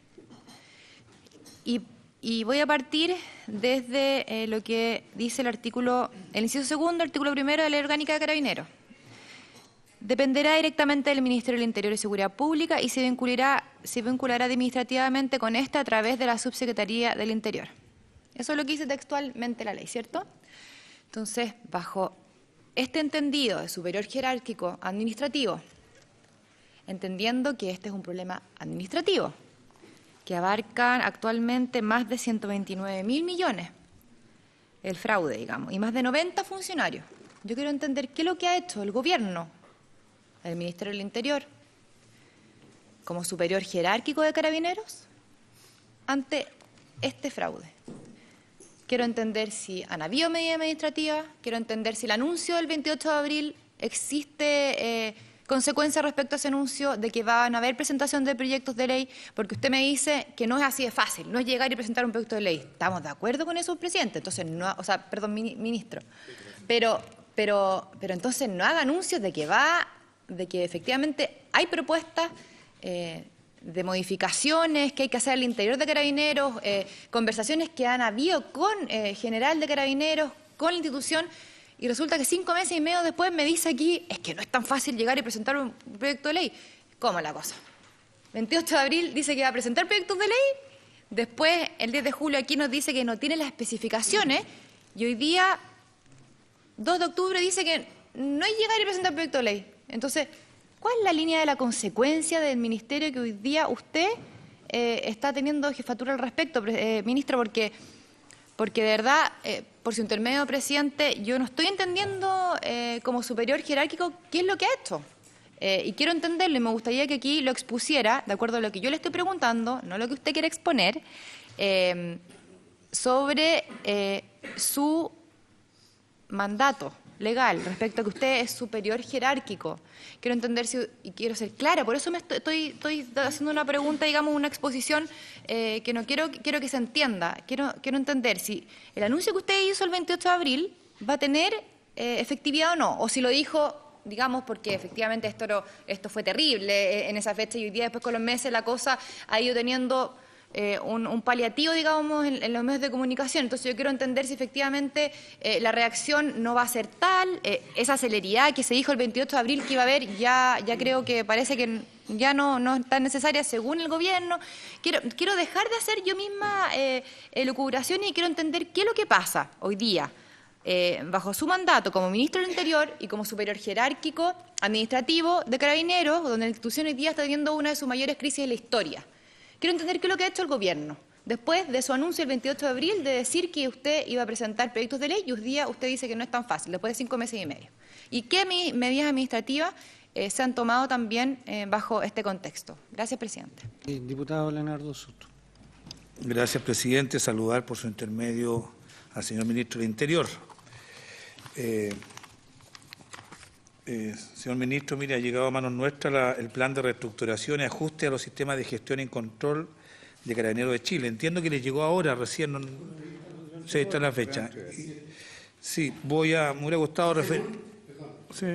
Y voy a partir desde lo que dice el inciso segundo, artículo 1 de la Ley Orgánica de Carabineros. Dependerá directamente del Ministerio del Interior y Seguridad Pública y se vinculará administrativamente con esta a través de la Subsecretaría del Interior. Eso es lo que dice textualmente la ley, ¿cierto? Entonces, bajo este entendido de superior jerárquico administrativo, entendiendo que este es un problema administrativo, que abarcan actualmente más de 129.000 millones, el fraude, digamos, y más de 90 funcionarios. Yo quiero entender qué es lo que ha hecho el gobierno, el Ministerio del Interior, como superior jerárquico de Carabineros, ante este fraude. Quiero entender si han habido medidas administrativas, quiero entender si el anuncio del 28 de abril existe consecuencias respecto a ese anuncio de que van a haber presentación de proyectos de ley, porque usted me dice que no es así de fácil, no es llegar y presentar un proyecto de ley. ¿Estamos de acuerdo con eso, presidente? Entonces, ministro. Pero entonces no haga anuncios de que efectivamente hay propuestas modificaciones que hay que hacer al interior de Carabineros, conversaciones que han habido con general de Carabineros, con la institución, y resulta que 5 meses y medio después me dice aquí, es que no es tan fácil llegar y presentar un proyecto de ley. ¿Cómo la cosa? 28 de abril dice que va a presentar proyectos de ley, después el 10 de julio aquí nos dice que no tiene las especificaciones, y hoy día, 2 de octubre, dice que no hay llegar y presentar proyecto de ley. Entonces, ¿cuál es la línea de la consecuencia del ministerio que hoy día usted está teniendo jefatura al respecto, ministra? Porque de verdad, por su intermedio, presidente, yo no estoy entendiendo como superior jerárquico qué es lo que ha hecho. Y quiero entenderlo y me gustaría que aquí lo expusiera, de acuerdo a lo que yo le estoy preguntando, no lo que usted quiere exponer, sobre su mandato legal respecto a que usted es superior jerárquico. Quiero entender y quiero ser clara, por eso estoy haciendo una pregunta, digamos, una exposición que no quiero que se entienda. Quiero entender si el anuncio que usted hizo el 28 de abril va a tener efectividad o no, o si lo dijo, digamos, porque efectivamente esto fue terrible en esa fecha y hoy día después con los meses la cosa ha ido teniendo un paliativo, digamos, en los medios de comunicación. Entonces yo quiero entender si efectivamente la reacción no va a ser tal, esa celeridad que se dijo el 28 de abril que iba a haber, ya creo que parece que ya no es tan necesaria según el gobierno. Quiero dejar de hacer yo misma elucubraciones y quiero entender qué es lo que pasa hoy día bajo su mandato como ministro del Interior y como superior jerárquico administrativo de Carabineros, donde la institución hoy día está teniendo una de sus mayores crisis de la historia. Quiero entender qué es lo que ha hecho el gobierno después de su anuncio el 28 de abril de decir que usted iba a presentar proyectos de ley y hoy día usted dice que no es tan fácil, después de 5 meses y medio. ¿Y qué medidas administrativas se han tomado también bajo este contexto? Gracias, presidente. Diputado Leonardo Soto. Gracias, presidente. Saludar por su intermedio al señor ministro del Interior. Señor ministro, mire, ha llegado a manos nuestras el plan de reestructuración y ajuste a los sistemas de gestión y control de Carabineros de Chile. Entiendo que les llegó ahora, recién, no se está la fecha. Sí, me hubiera gustado referir. Sí.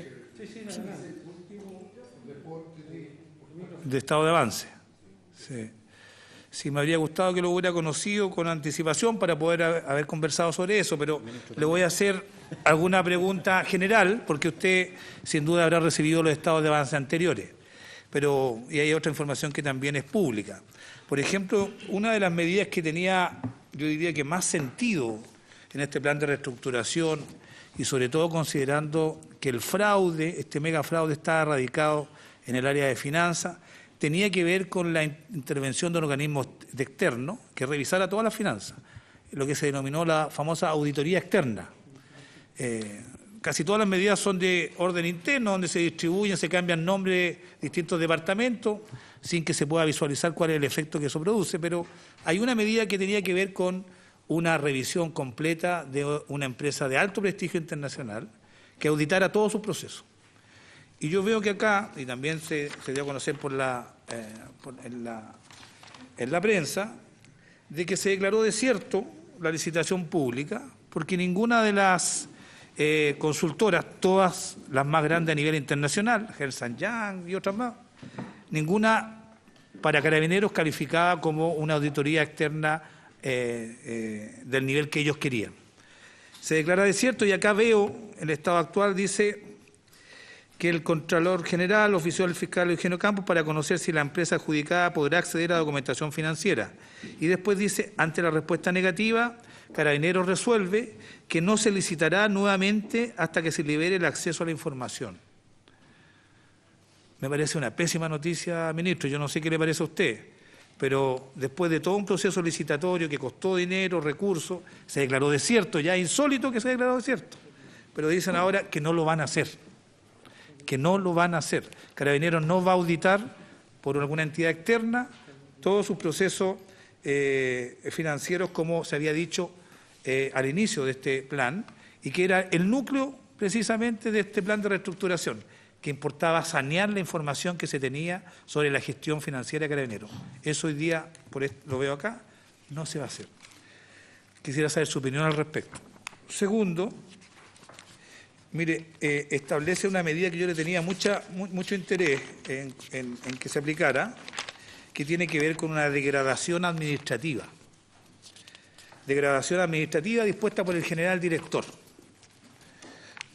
De estado de avance. Sí. Sí, me habría gustado que lo hubiera conocido con anticipación para poder haber conversado sobre eso, pero le voy a hacer alguna pregunta general, porque usted sin duda habrá recibido los estados de avance anteriores, y hay otra información que también es pública. Por ejemplo, una de las medidas que tenía, yo diría que más sentido en este plan de reestructuración, y sobre todo considerando que el fraude, este megafraude, está radicado en el área de finanzas, tenía que ver con la intervención de un organismo externo que revisara todas las finanzas, lo que se denominó la famosa auditoría externa. Casi todas las medidas son de orden interno, donde se distribuyen, se cambian nombres de distintos departamentos, sin que se pueda visualizar cuál es el efecto que eso produce, pero hay una medida que tenía que ver con una revisión completa de una empresa de alto prestigio internacional que auditara todos sus procesos. Y yo veo que acá, y también se dio a conocer en la prensa, de que se declaró desierto la licitación pública, porque ninguna de las consultoras, todas las más grandes a nivel internacional, Ernst & Young y otras más, ninguna para Carabineros calificada como una auditoría externa del nivel que ellos querían. Se declara desierto y acá veo, el estado actual dice que el Contralor General ofició al fiscal Eugenio Campos para conocer si la empresa adjudicada podrá acceder a documentación financiera. Y después dice, ante la respuesta negativa, Carabineros resuelve que no se licitará nuevamente hasta que se libere el acceso a la información. Me parece una pésima noticia, ministro. Yo no sé qué le parece a usted, pero después de todo un proceso licitatorio que costó dinero, recursos, se declaró desierto, ya insólito que se declaró desierto. Pero dicen ahora que no lo van a hacer. Que no lo van a hacer. Carabineros no va a auditar por alguna entidad externa todos sus procesos financieros, como se había dicho al inicio de este plan, y que era el núcleo precisamente de este plan de reestructuración, que importaba sanear la información que se tenía sobre la gestión financiera de Carabineros. Eso hoy día, lo veo acá, no se va a hacer. Quisiera saber su opinión al respecto. Segundo, mire, establece una medida que yo le tenía mucho interés en que se aplicara, que tiene que ver con una degradación administrativa. Degradación administrativa dispuesta por el general director.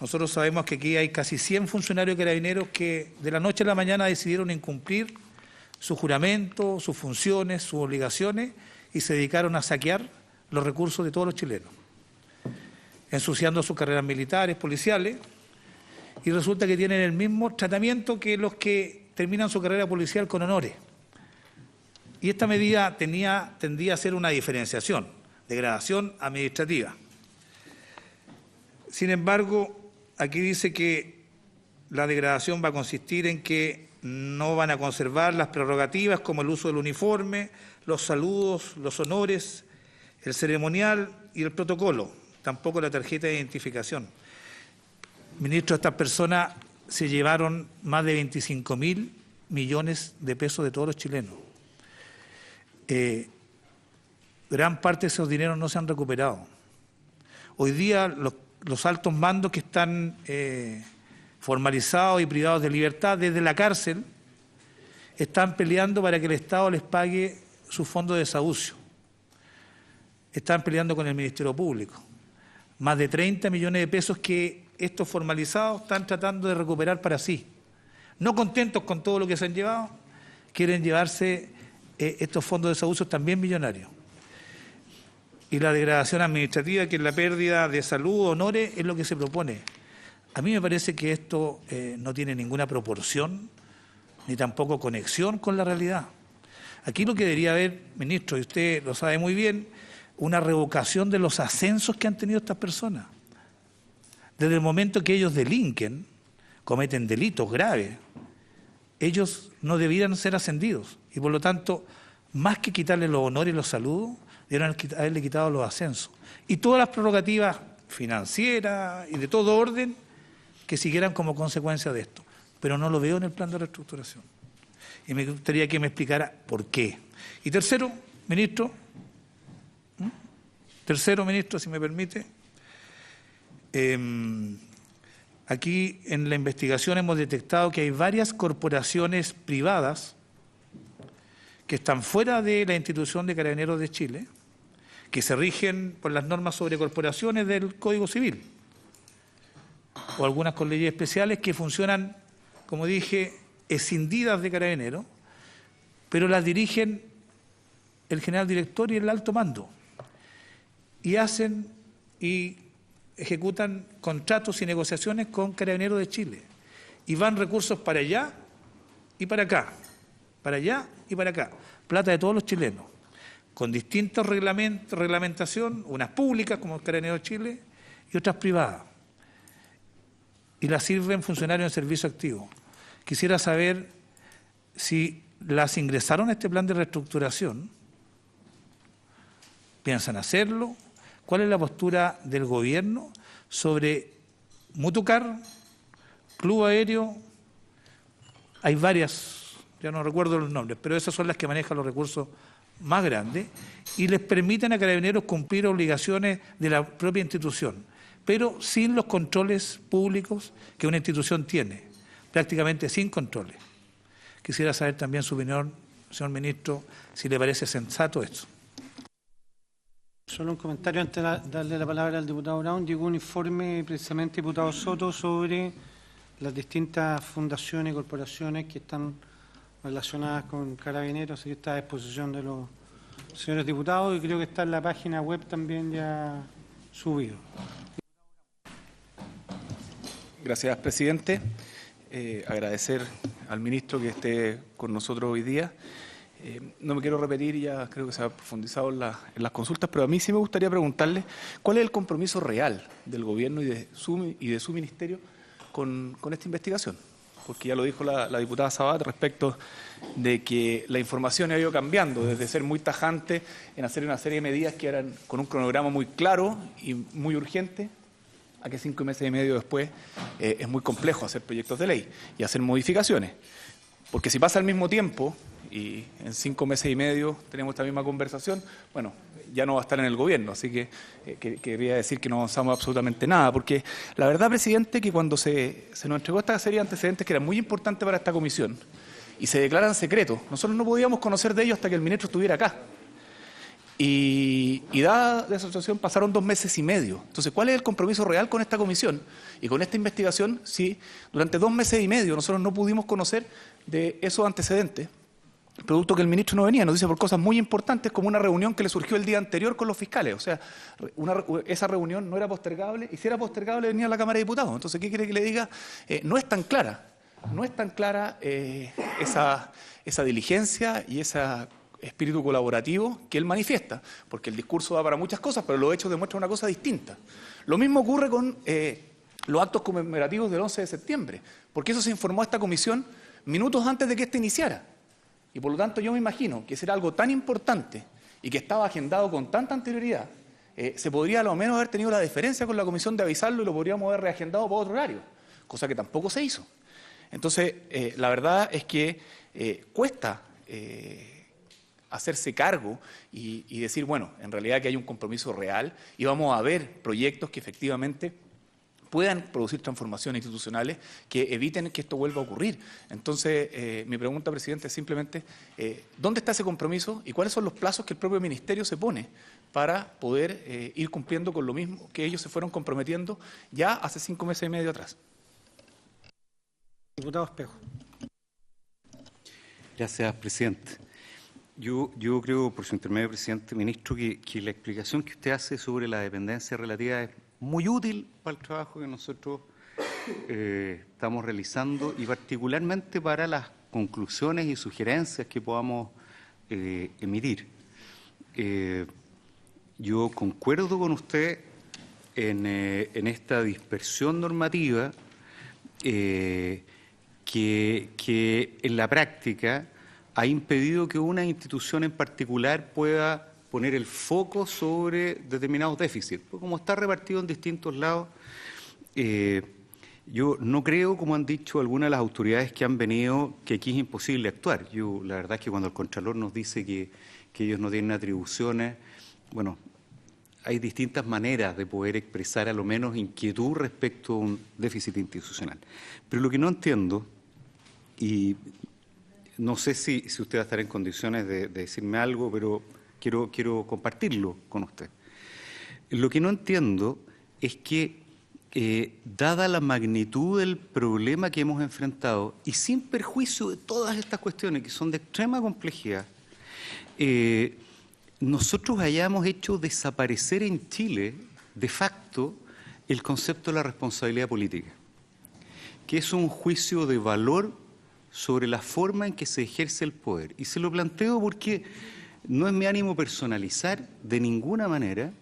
Nosotros sabemos que aquí hay casi 100 funcionarios carabineros que de la noche a la mañana decidieron incumplir su juramento, sus funciones, sus obligaciones y se dedicaron a saquear los recursos de todos los chilenos, ensuciando sus carreras militares, policiales, y resulta que tienen el mismo tratamiento que los que terminan su carrera policial con honores. Y esta medida tendía a ser una diferenciación, degradación administrativa. Sin embargo, aquí dice que la degradación va a consistir en que no van a conservar las prerrogativas como el uso del uniforme, los saludos, los honores, el ceremonial y el protocolo, tampoco la tarjeta de identificación. Ministro, estas personas se llevaron más de 25.000 millones de pesos de todos los chilenos. Gran parte de esos dineros no se han recuperado. Hoy día los altos mandos que están formalizados y privados de libertad desde la cárcel están peleando para que el Estado les pague su fondo de desahucio. Están peleando con el Ministerio Público. Más de 30 millones de pesos que estos formalizados están tratando de recuperar para sí. No contentos con todo lo que se han llevado, quieren llevarse estos fondos de desahucios también millonarios. Y la degradación administrativa, que es la pérdida de salud, honores, es lo que se propone. A mí me parece que esto no tiene ninguna proporción, ni tampoco conexión con la realidad. Aquí lo que debería haber, ministro, y usted lo sabe muy bien, una revocación de los ascensos que han tenido estas personas. Desde el momento que ellos delinquen, cometen delitos graves, ellos no debieran ser ascendidos. Y por lo tanto, más que quitarle los honores y los saludos, debieron haberle quitado los ascensos. Y todas las prerrogativas financieras y de todo orden que siguieran como consecuencia de esto. Pero no lo veo en el plan de reestructuración. Y me gustaría que me explicara por qué. Y tercero, ministro, si me permite, aquí en la investigación hemos detectado que hay varias corporaciones privadas que están fuera de la institución de Carabineros de Chile, que se rigen por las normas sobre corporaciones del Código Civil, o algunas con leyes especiales que funcionan, como dije, escindidas de Carabineros, pero las dirigen el general director y el alto mando, y hacen y ejecutan contratos y negociaciones con Carabineros de Chile, y van recursos para allá y para acá, para allá y para acá, plata de todos los chilenos, con distintos reglamentación, unas públicas como el Carabineros de Chile y otras privadas, y las sirven funcionarios en servicio activo. Quisiera saber si las ingresaron a este plan de reestructuración, piensan hacerlo, cuál es la postura del gobierno sobre Mutucar, Club Aéreo, hay varias, ya no recuerdo los nombres, pero esas son las que manejan los recursos más grandes y les permiten a Carabineros cumplir obligaciones de la propia institución, pero sin los controles públicos que una institución tiene, prácticamente sin controles. Quisiera saber también su opinión, señor ministro, si le parece sensato esto. Solo un comentario antes de darle la palabra al diputado Brown. Llegó un informe precisamente, diputado Soto, sobre las distintas fundaciones y corporaciones que están relacionadas con Carabineros, y está a disposición de los señores diputados y creo que está en la página web también ya subido. Gracias, presidente. Agradecer al ministro que esté con nosotros hoy día. No me quiero repetir, ya creo que se ha profundizado en las consultas, pero a mí sí me gustaría preguntarle cuál es el compromiso real del gobierno y de su ministerio con esta investigación. Porque ya lo dijo la diputada Sabat respecto de que la información ha ido cambiando, desde ser muy tajante en hacer una serie de medidas que eran con un cronograma muy claro y muy urgente, a que 5 meses y medio después es muy complejo hacer proyectos de ley y hacer modificaciones. Porque si pasa al mismo tiempo y en 5 meses y medio tenemos esta misma conversación, bueno, ya no va a estar en el gobierno, así que quería decir que no avanzamos absolutamente nada, porque la verdad, presidente, que cuando se nos entregó esta serie de antecedentes que eran muy importantes para esta comisión y se declaran secretos. Nosotros no podíamos conocer de ellos hasta que el ministro estuviera acá. Y dada esa situación pasaron 2 meses y medio. Entonces, ¿cuál es el compromiso real con esta comisión y con esta investigación si durante 2 meses y medio nosotros no pudimos conocer de esos antecedentes? Producto que el ministro no venía, nos dice por cosas muy importantes como una reunión que le surgió el día anterior con los fiscales. O sea, esa reunión no era postergable y si era postergable venía a la Cámara de Diputados. Entonces, ¿qué quiere que le diga? No es tan clara. No es tan clara esa diligencia y ese espíritu colaborativo que él manifiesta, porque el discurso da para muchas cosas, pero los hechos demuestran una cosa distinta. Lo mismo ocurre con los actos conmemorativos del 11 de septiembre, porque eso se informó a esta comisión minutos antes de que éste iniciara. Y por lo tanto yo me imagino que será algo tan importante y que estaba agendado con tanta anterioridad, se podría a lo menos haber tenido la deferencia con la comisión de avisarlo y lo podríamos haber reagendado para otro horario, cosa que tampoco se hizo. Entonces, la verdad es que cuesta hacerse cargo y decir, bueno, en realidad que hay un compromiso real y vamos a ver proyectos que efectivamente puedan producir transformaciones institucionales que eviten que esto vuelva a ocurrir. Entonces, mi pregunta, presidente, es simplemente, ¿dónde está ese compromiso y cuáles son los plazos que el propio ministerio se pone para poder ir cumpliendo con lo mismo que ellos se fueron comprometiendo ya hace 5 meses y medio atrás? Diputado Espejo. Gracias, presidente. Yo creo, por su intermedio, presidente, ministro, que la explicación que usted hace sobre la dependencia relativa es muy útil para el trabajo que nosotros estamos realizando y particularmente para las conclusiones y sugerencias que podamos emitir. Yo concuerdo con usted en esta dispersión normativa que en la práctica ha impedido que una institución en particular pueda poner el foco sobre determinados déficits. Pues como está repartido en distintos lados, yo no creo, como han dicho algunas de las autoridades que han venido, que aquí es imposible actuar. La verdad es que cuando el Contralor nos dice que ellos no tienen atribuciones, bueno, hay distintas maneras de poder expresar a lo menos inquietud respecto a un déficit institucional. Pero lo que no entiendo, y no sé si usted va a estar en condiciones de decirme algo, pero quiero compartirlo con usted. Lo que no entiendo es que, dada la magnitud del problema que hemos enfrentado, y sin perjuicio de todas estas cuestiones que son de extrema complejidad, nosotros hayamos hecho desaparecer en Chile, de facto, el concepto de la responsabilidad política, que es un juicio de valor sobre la forma en que se ejerce el poder. Y se lo planteo porque no es mi ánimo personalizar de ninguna manera,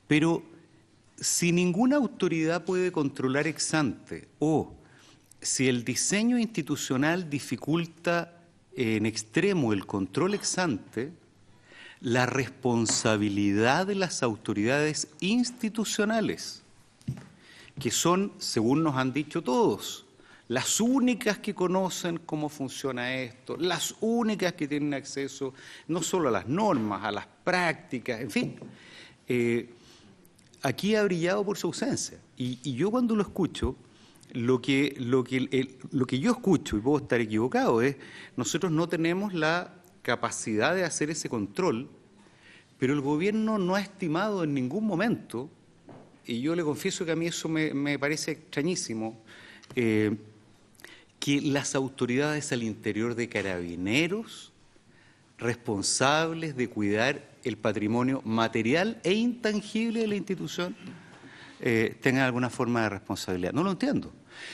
pero si ninguna autoridad puede controlar ex ante o si el diseño institucional dificulta en extremo el control ex ante, la responsabilidad de las autoridades institucionales, que son, según nos han dicho todos, las únicas que conocen cómo funciona esto, las únicas que tienen acceso no solo a las normas, a las prácticas, en fin. Aquí ha brillado por su ausencia. Y yo cuando lo escucho, lo que yo escucho, y puedo estar equivocado, es nosotros no tenemos la capacidad de hacer ese control, pero el gobierno no ha estimado en ningún momento, y yo le confieso que a mí eso me parece extrañísimo, que las autoridades al interior de Carabineros, responsables de cuidar el patrimonio material e intangible de la institución, tengan alguna forma de responsabilidad. No lo entiendo.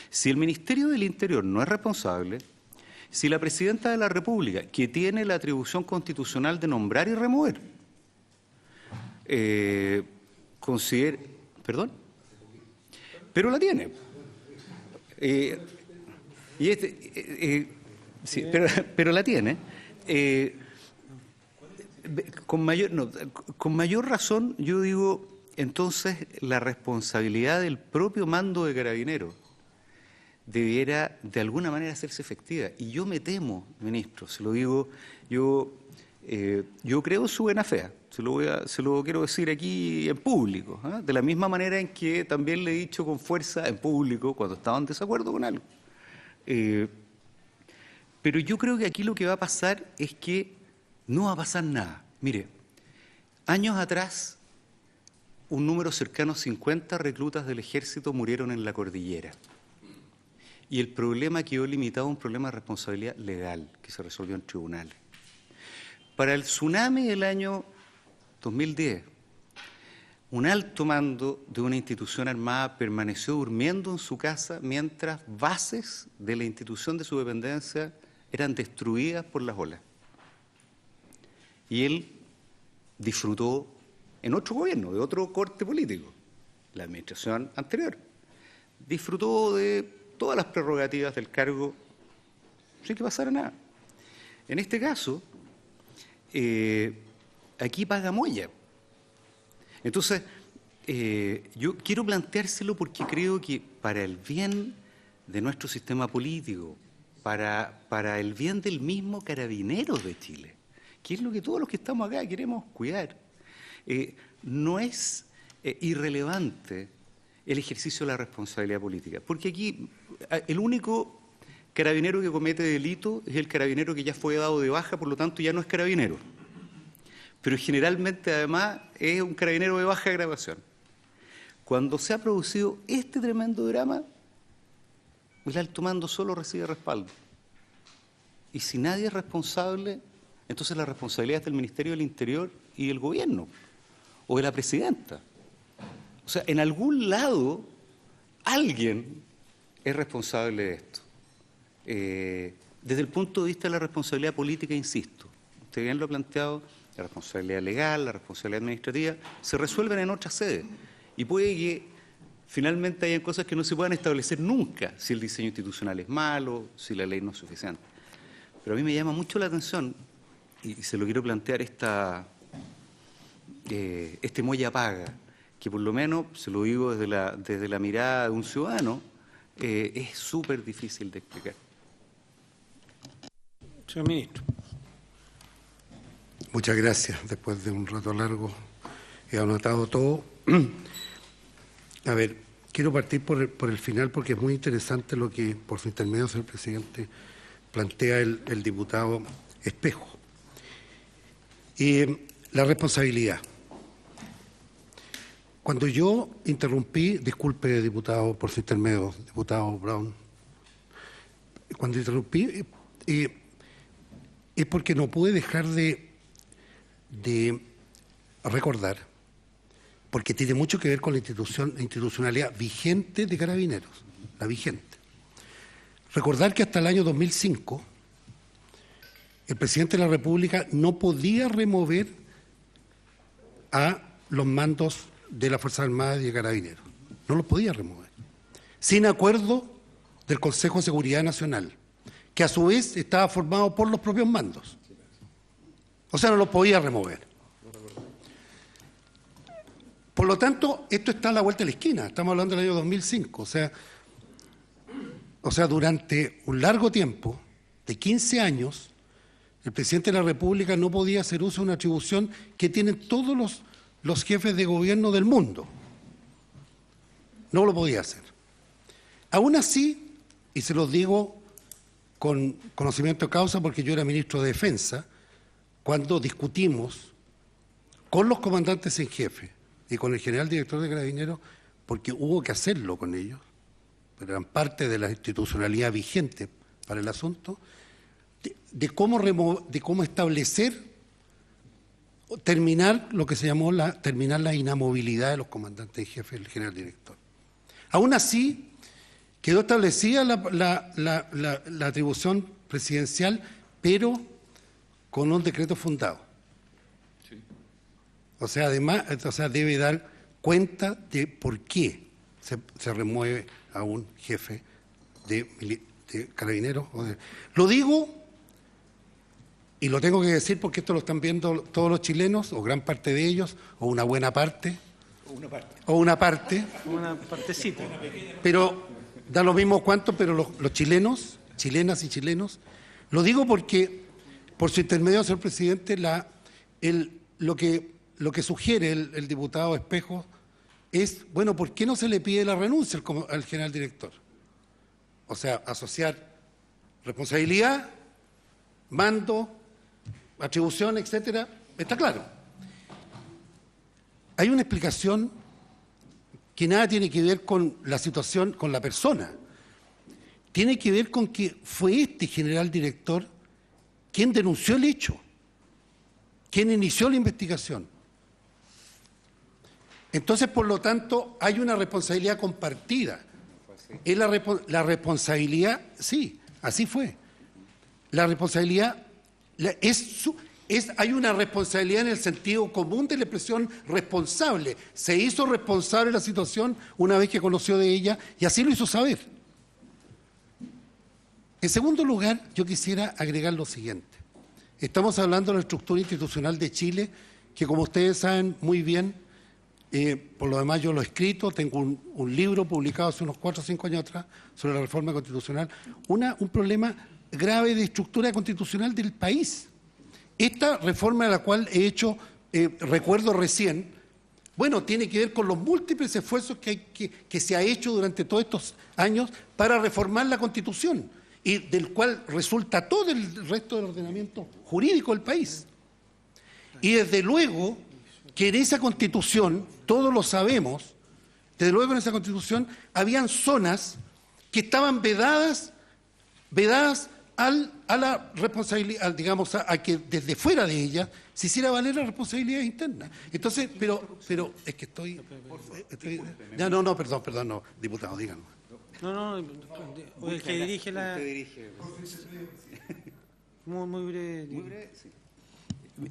Si el Ministerio del Interior no es responsable, si la Presidenta de la República, que tiene la atribución constitucional de nombrar y remover, considera... ¿Perdón? Pero la tiene. Sí, pero la tiene. Con mayor razón, yo digo, entonces, la responsabilidad del propio mando de Carabineros debiera de alguna manera hacerse efectiva. Y yo me temo, ministro, se lo digo, yo creo su buena fe, se lo quiero decir aquí en público, ¿eh? De la misma manera en que también le he dicho con fuerza en público cuando estaba en desacuerdo con algo. Pero yo creo que aquí lo que va a pasar es que no va a pasar nada. Mire, años atrás, un número cercano a 50 reclutas del ejército murieron en la cordillera. Y el problema quedó limitado a un problema de responsabilidad legal que se resolvió en tribunales. Para el tsunami del año 2010, un alto mando de una institución armada permaneció durmiendo en su casa mientras bases de la institución de su dependencia eran destruidas por las olas. Y él disfrutó en otro gobierno, de otro corte político, la administración anterior. Disfrutó de todas las prerrogativas del cargo sin que pasara nada. En este caso, aquí paga Moya. Entonces, yo quiero planteárselo porque creo que para el bien de nuestro sistema político, para el bien del mismo Carabineros de Chile, que es lo que todos los que estamos acá queremos cuidar, no es irrelevante el ejercicio de la responsabilidad política. Porque aquí el único carabinero que comete delito es el carabinero que ya fue dado de baja, por lo tanto ya no es carabinero. Pero generalmente además es un carabinero de baja graduación. Cuando se ha producido este tremendo drama, el alto mando solo recibe respaldo. Y si nadie es responsable, entonces la responsabilidad es del Ministerio del Interior y del Gobierno, o de la Presidenta. O sea, en algún lado alguien es responsable de esto. Desde el punto de vista de la responsabilidad política, insisto, usted bien lo ha planteado, la responsabilidad legal, la responsabilidad administrativa, se resuelven en otras sedes. Y puede que finalmente hayan cosas que no se puedan establecer nunca si el diseño institucional es malo, si la ley no es suficiente. Pero a mí me llama mucho la atención, y se lo quiero plantear, este Moya paga, que por lo menos, se lo digo desde la mirada de un ciudadano, es súper difícil de explicar. Señor Ministro. Muchas gracias. Después de un rato largo he anotado todo. A ver, quiero partir por el final porque es muy interesante lo que, por su intermedio, señor presidente, plantea el diputado Espejo. La responsabilidad. Cuando yo interrumpí, disculpe, diputado, por su intermedio, diputado Brown, cuando interrumpí es porque no pude dejar de recordar, porque tiene mucho que ver con la institucionalidad vigente de Carabineros, la vigente. Recordar que hasta el año 2005 el presidente de la República no podía remover a los mandos de la Fuerza Armada y de Carabineros. No los podía remover. Sin acuerdo del Consejo de Seguridad Nacional, que a su vez estaba formado por los propios mandos. O sea, no los podía remover. Por lo tanto, esto está a la vuelta de la esquina. Estamos hablando del año 2005. O sea, durante un largo tiempo, de 15 años, el presidente de la República no podía hacer uso de una atribución que tienen todos los jefes de gobierno del mundo. No lo podía hacer. Aún así, y se los digo con conocimiento de causa porque yo era ministro de Defensa, cuando discutimos con los comandantes en jefe y con el general director de Carabineros, porque hubo que hacerlo con ellos, pero eran parte de la institucionalidad vigente para el asunto, de cómo establecer, terminar lo que se llamó terminar la inamovilidad de los comandantes en jefe del general director. Aún así, quedó establecida la atribución presidencial, pero con un decreto fundado. Sí. O sea, además, debe dar cuenta de por qué se remueve a un jefe de Carabineros. Lo digo y lo tengo que decir porque esto lo están viendo todos los chilenos, o gran parte de ellos, o una buena parte. O una parte. Una partecita. Pero da lo mismo cuánto, pero los chilenos, chilenas y chilenos, lo digo porque, por su intermedio, señor presidente, lo que sugiere el diputado Espejo es, bueno, ¿por qué no se le pide la renuncia al general director? O sea, asociar responsabilidad mando, atribución, etcétera, está claro. Hay una explicación que nada tiene que ver con la situación, con la persona. Tiene que ver con que fue este general director quien denunció el hecho, quien inició la investigación. Entonces, por lo tanto, hay una responsabilidad compartida. Es la responsabilidad, sí, así fue. La responsabilidad hay una responsabilidad en el sentido común de la expresión responsable. Se hizo responsable de la situación una vez que conoció de ella y así lo hizo saber. En segundo lugar, yo quisiera agregar lo siguiente. Estamos hablando de la estructura institucional de Chile, que como ustedes saben muy bien, por lo demás yo lo he escrito, tengo un libro publicado hace unos 4 o 5 años atrás sobre la reforma constitucional, un problema grave de estructura constitucional del país. Esta reforma de la cual he hecho, recuerdo recién, bueno, tiene que ver con los múltiples esfuerzos que se ha hecho durante todos estos años para reformar la Constitución y del cual resulta todo el resto del ordenamiento jurídico del país. Y desde luego que en esa Constitución, todos lo sabemos, desde luego en esa Constitución habían zonas que estaban vedadas a la responsabilidad, digamos, a que desde fuera de ella se hiciera valer la responsabilidad interna. Entonces, pero es que estoy no, perdón, no, diputado, díganme. No, el que dirige la... Muy breve. Muy breve, sí.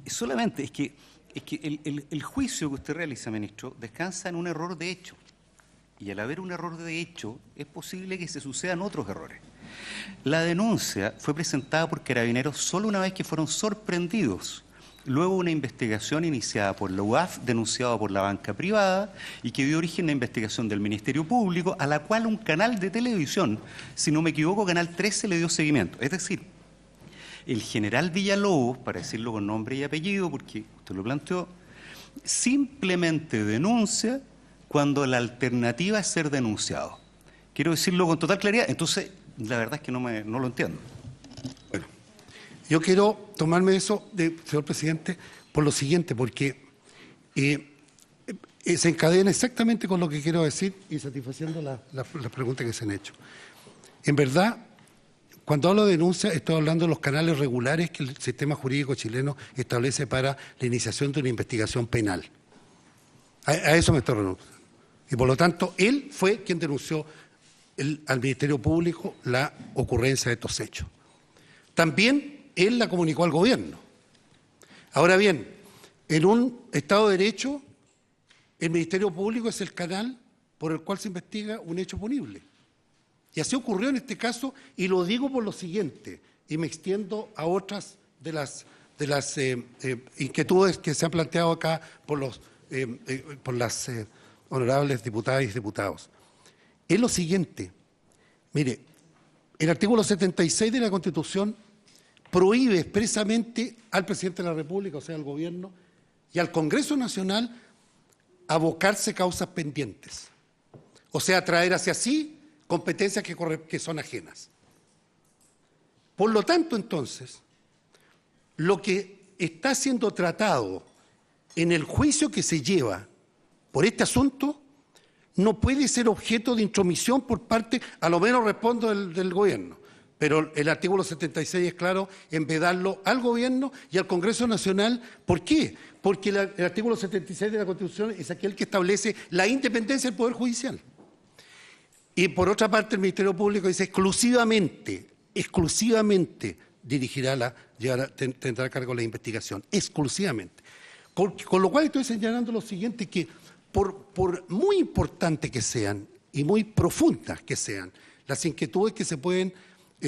Solamente es que el juicio que usted realiza, ministro, descansa en un error de hecho. Y al haber un error de hecho, es posible que se sucedan otros errores. La denuncia fue presentada por Carabineros solo una vez que fueron sorprendidos. Luego una investigación iniciada por la UAF, denunciada por la banca privada, y que dio origen a una investigación del Ministerio Público, a la cual un canal de televisión, si no me equivoco, Canal 13, le dio seguimiento. Es decir, el general Villalobos, para decirlo con nombre y apellido, porque usted lo planteó, simplemente denuncia cuando la alternativa es ser denunciado. Quiero decirlo con total claridad, entonces la verdad es que no lo entiendo. Bueno, yo quiero tomarme eso, señor presidente, por lo siguiente, porque se encadena exactamente con lo que quiero decir y satisfaciendo las preguntas que se han hecho. En verdad, cuando hablo de denuncia, estoy hablando de los canales regulares que el sistema jurídico chileno establece para la iniciación de una investigación penal. A eso me estoy refiriendo. Y por lo tanto, él fue quien denunció al Ministerio Público la ocurrencia de estos hechos. También él la comunicó al gobierno. Ahora bien, en un Estado de Derecho, el Ministerio Público es el canal por el cual se investiga un hecho punible. Y así ocurrió en este caso, y lo digo por lo siguiente, y me extiendo a otras de las inquietudes que se han planteado acá por las honorables diputadas y diputados. Es lo siguiente, mire, el artículo 76 de la Constitución prohíbe expresamente al presidente de la República, o sea, al gobierno, y al Congreso Nacional abocarse causas pendientes, o sea, traer hacia sí competencias que son ajenas. Por lo tanto, entonces, lo que está siendo tratado en el juicio que se lleva por este asunto no puede ser objeto de intromisión por parte, a lo menos respondo del gobierno, pero el artículo 76 es claro en vedarlo al gobierno y al Congreso Nacional. ¿Por qué? Porque el artículo 76 de la Constitución es aquel que establece la independencia del Poder Judicial. Y por otra parte el Ministerio Público dice exclusivamente tendrá a cargo la investigación, exclusivamente. Con lo cual estoy señalando lo siguiente, que por muy importantes que sean y muy profundas que sean las inquietudes que se pueden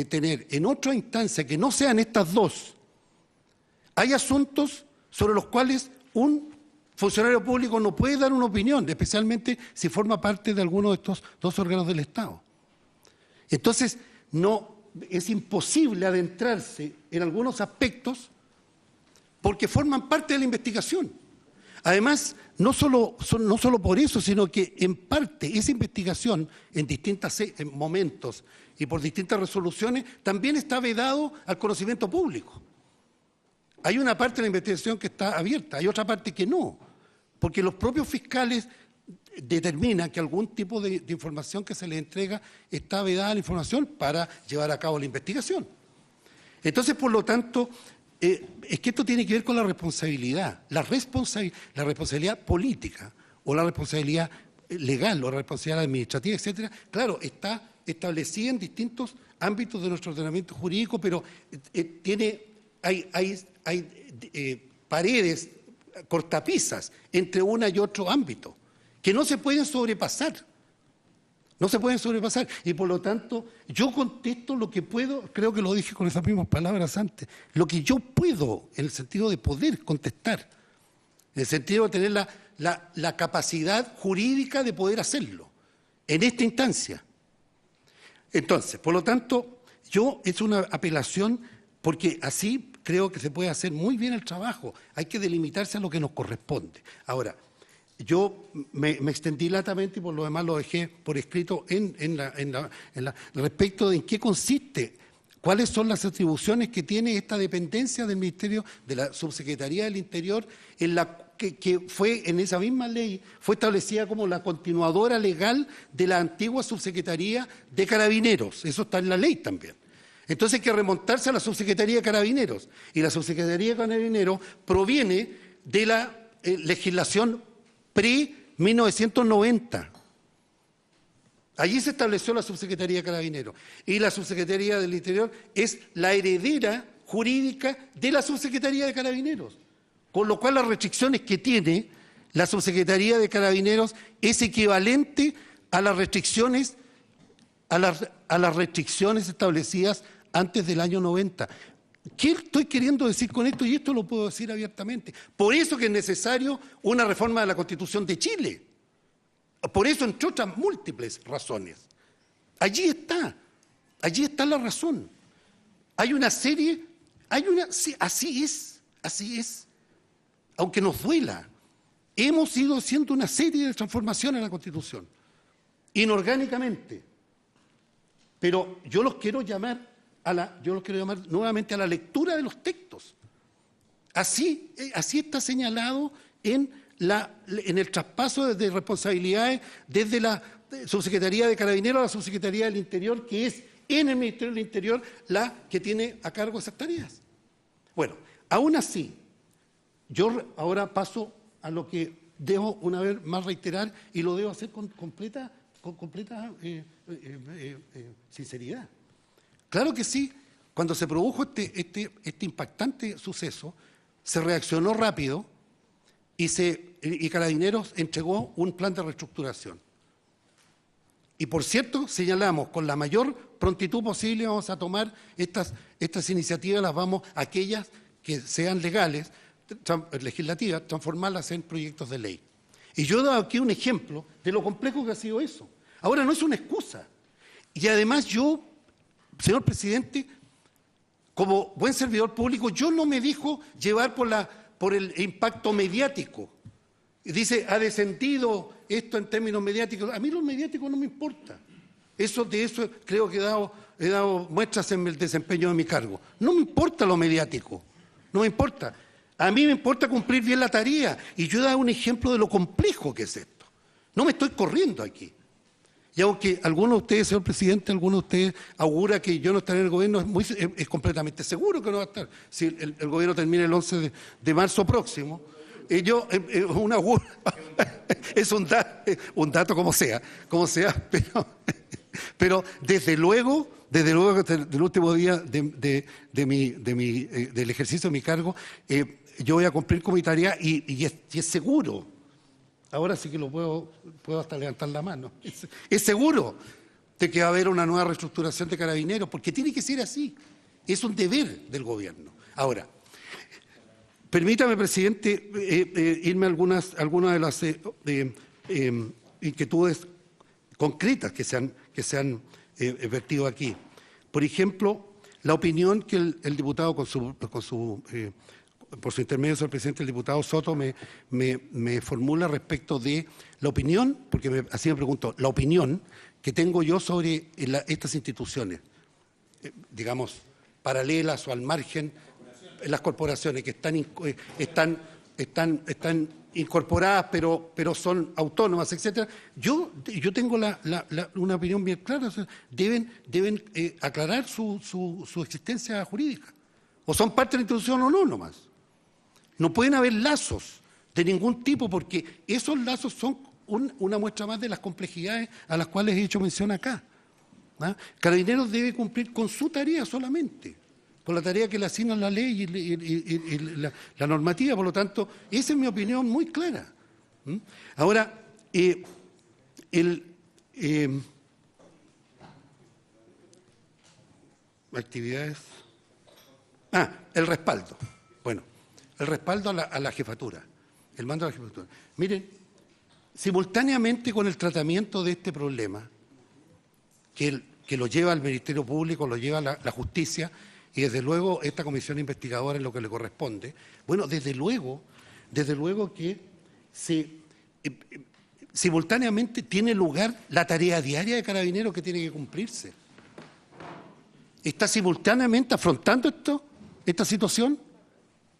tener en otra instancia que no sean estas dos, hay asuntos sobre los cuales un funcionario público no puede dar una opinión, especialmente si forma parte de alguno de estos dos órganos del Estado. Entonces, es imposible adentrarse en algunos aspectos porque forman parte de la investigación. Además, no solo por eso, sino que en parte esa investigación en distintos momentos y por distintas resoluciones también está vedado al conocimiento público. hay una parte de la investigación que está abierta, hay otra parte que no, porque los propios fiscales determinan que algún tipo de información que se les entrega está vedada la información para llevar a cabo la investigación. Entonces, por lo tanto, es que esto tiene que ver con la responsabilidad, la responsabilidad política o la responsabilidad legal o la responsabilidad administrativa, etcétera. Claro, está establecida en distintos ámbitos de nuestro ordenamiento jurídico, pero hay paredes, cortapisas entre una y otro ámbito que no se pueden sobrepasar. No se pueden sobrepasar. Y por lo tanto, yo contesto lo que puedo, creo que lo dije con esas mismas palabras antes, lo que yo puedo, en el sentido de poder contestar, en el sentido de tener la capacidad jurídica de poder hacerlo, en esta instancia. Entonces, por lo tanto, yo he hecho una apelación porque así creo que se puede hacer muy bien el trabajo. Hay que delimitarse a lo que nos corresponde. Ahora, yo me extendí latamente y por lo demás lo dejé por escrito respecto de en qué consiste, cuáles son las atribuciones que tiene esta dependencia del Ministerio de la Subsecretaría del Interior, que fue en esa misma ley, fue establecida como la continuadora legal de la antigua Subsecretaría de Carabineros. Eso está en la ley también. Entonces hay que remontarse a la Subsecretaría de Carabineros. Y la Subsecretaría de Carabineros proviene de la legislación pre-1990. Allí se estableció la Subsecretaría de Carabineros. Y la Subsecretaría del Interior es la heredera jurídica de la Subsecretaría de Carabineros. Con lo cual las restricciones que tiene la Subsecretaría de Carabineros es equivalente a las restricciones, a las restricciones establecidas antes del año 90. ¿Qué estoy queriendo decir con esto? Y esto lo puedo decir abiertamente. Por eso que es necesario una reforma de la Constitución de Chile. Por eso, entre otras múltiples razones. Allí está la razón. Hay una serie, sí, así es. Aunque nos duela, hemos ido haciendo una serie de transformaciones en la Constitución, inorgánicamente. Pero yo los quiero llamar nuevamente a la lectura de los textos. Así está señalado en el traspaso de responsabilidades desde la Subsecretaría de Carabineros a la Subsecretaría del Interior, que es en el Ministerio del Interior la que tiene a cargo esas tareas. Bueno, aún así, yo ahora paso a lo que debo una vez más reiterar y lo debo hacer con completa sinceridad. Claro que sí, cuando se produjo este impactante suceso, se reaccionó rápido y Carabineros entregó un plan de reestructuración. Y por cierto, señalamos, con la mayor prontitud posible vamos a tomar estas iniciativas, aquellas que sean legales, legislativas, transformarlas en proyectos de ley. Y yo he dado aquí un ejemplo de lo complejo que ha sido eso. Ahora, no es una excusa. Y además yo, señor presidente, como buen servidor público, yo no me dejo llevar por el impacto mediático. Dice, ha descendido esto en términos mediáticos. A mí lo mediático no me importa. De eso creo que he dado muestras en el desempeño de mi cargo. No me importa lo mediático, no me importa. A mí me importa cumplir bien la tarea. Y yo he dado un ejemplo de lo complejo que es esto. No me estoy corriendo aquí. Y aunque algunos de ustedes, señor presidente, algunos de ustedes augura que yo no estaré en el gobierno, es completamente seguro que no va a estar. Si el gobierno termina el 11 de marzo próximo, es un dato como sea, pero desde luego que el último día del ejercicio de mi cargo, yo voy a cumplir con mi tarea y es seguro. Ahora sí que lo puedo hasta levantar la mano. Es seguro de que va a haber una nueva reestructuración de Carabineros, porque tiene que ser así. Es un deber del gobierno. Ahora, permítame, presidente, irme a algunas de las inquietudes concretas que se han vertido aquí. Por ejemplo, la opinión que el diputado, por su intermedio, señor presidente, el diputado Soto me formula respecto de la opinión, porque así me pregunto, la opinión que tengo yo sobre estas instituciones, digamos, paralelas o al margen, las corporaciones que están incorporadas, pero son autónomas, etcétera. Yo tengo una opinión bien clara. O sea, deben aclarar su existencia jurídica. O son parte de la institución o no, nomás. No pueden haber lazos de ningún tipo, porque esos lazos son una muestra más de las complejidades a las cuales he hecho mención acá. ¿Ah? Carabineros debe cumplir con su tarea solamente, con la tarea que le asignan la ley y la normativa. Por lo tanto, esa es mi opinión muy clara. Ahora, actividades. El respaldo. Bueno, el respaldo a la jefatura, el mando a la jefatura. Miren, simultáneamente con el tratamiento de este problema, que lo lleva al Ministerio Público, lo lleva la justicia, y desde luego esta comisión investigadora es lo que le corresponde. Bueno, desde luego que simultáneamente tiene lugar la tarea diaria de Carabineros que tiene que cumplirse. Está simultáneamente afrontando esta situación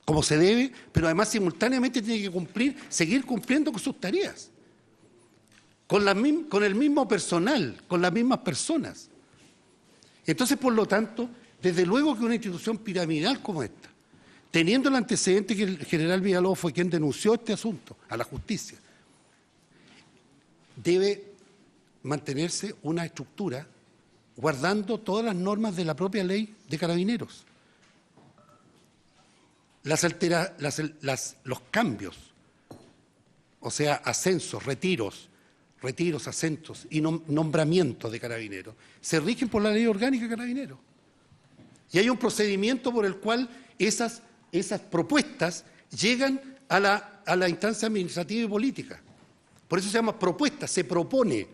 como se debe, pero además simultáneamente tiene que seguir cumpliendo con sus tareas, con el mismo personal, con las mismas personas. Entonces, por lo tanto, desde luego que una institución piramidal como esta, teniendo el antecedente que el general Villalobos fue quien denunció este asunto a la justicia, debe mantenerse una estructura guardando todas las normas de la propia ley de Carabineros. Los cambios, o sea, ascensos, retiros, ascensos y nombramientos de Carabineros, se rigen por la ley orgánica de Carabineros. Y hay un procedimiento por el cual esas propuestas llegan a la instancia administrativa y política. Por eso se llama propuesta, se propone.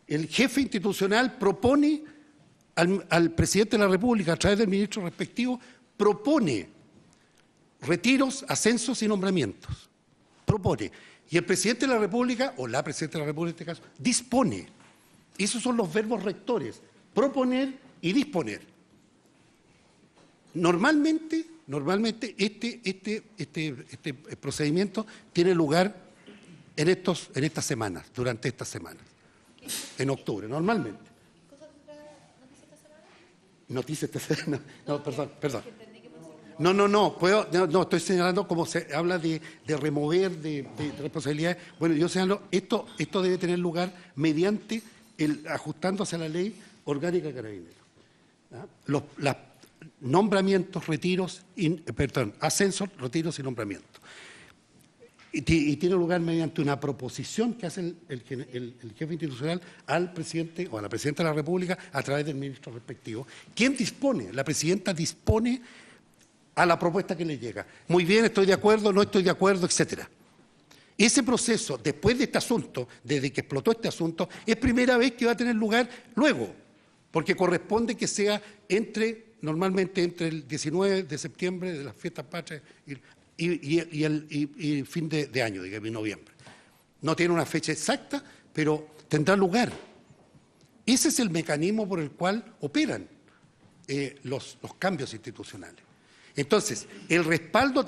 El jefe institucional propone al presidente de la República, a través del ministro respectivo, propone retiros, ascensos y nombramientos. Propone. Y el presidente de la República, o la presidenta de la República en este caso, dispone. Esos son los verbos rectores: proponer y disponer. Normalmente este procedimiento tiene lugar en estas semanas, durante estas semanas, en octubre, normalmente. ¿Noticias esta semana? No, perdón. No, estoy señalando como se habla de remover de responsabilidades. Bueno, yo señalo, esto debe tener lugar mediante ajustándose a la ley orgánica de Carabineros. Los nombramientos, ascensos, retiros y nombramientos. Y tiene lugar mediante una proposición que hace el jefe institucional al presidente o a la presidenta de la República a través del ministro respectivo. ¿Quién dispone? La presidenta dispone a la propuesta que le llega. Muy bien, estoy de acuerdo, no estoy de acuerdo, etcétera. Ese proceso, después de este asunto, desde que explotó este asunto, es primera vez que va a tener lugar luego, porque corresponde que sea normalmente entre el 19 de septiembre de las fiestas patrias y el fin de año, digamos, en noviembre. No tiene una fecha exacta, pero tendrá lugar. Ese es el mecanismo por el cual operan los cambios institucionales. Entonces, el respaldo ha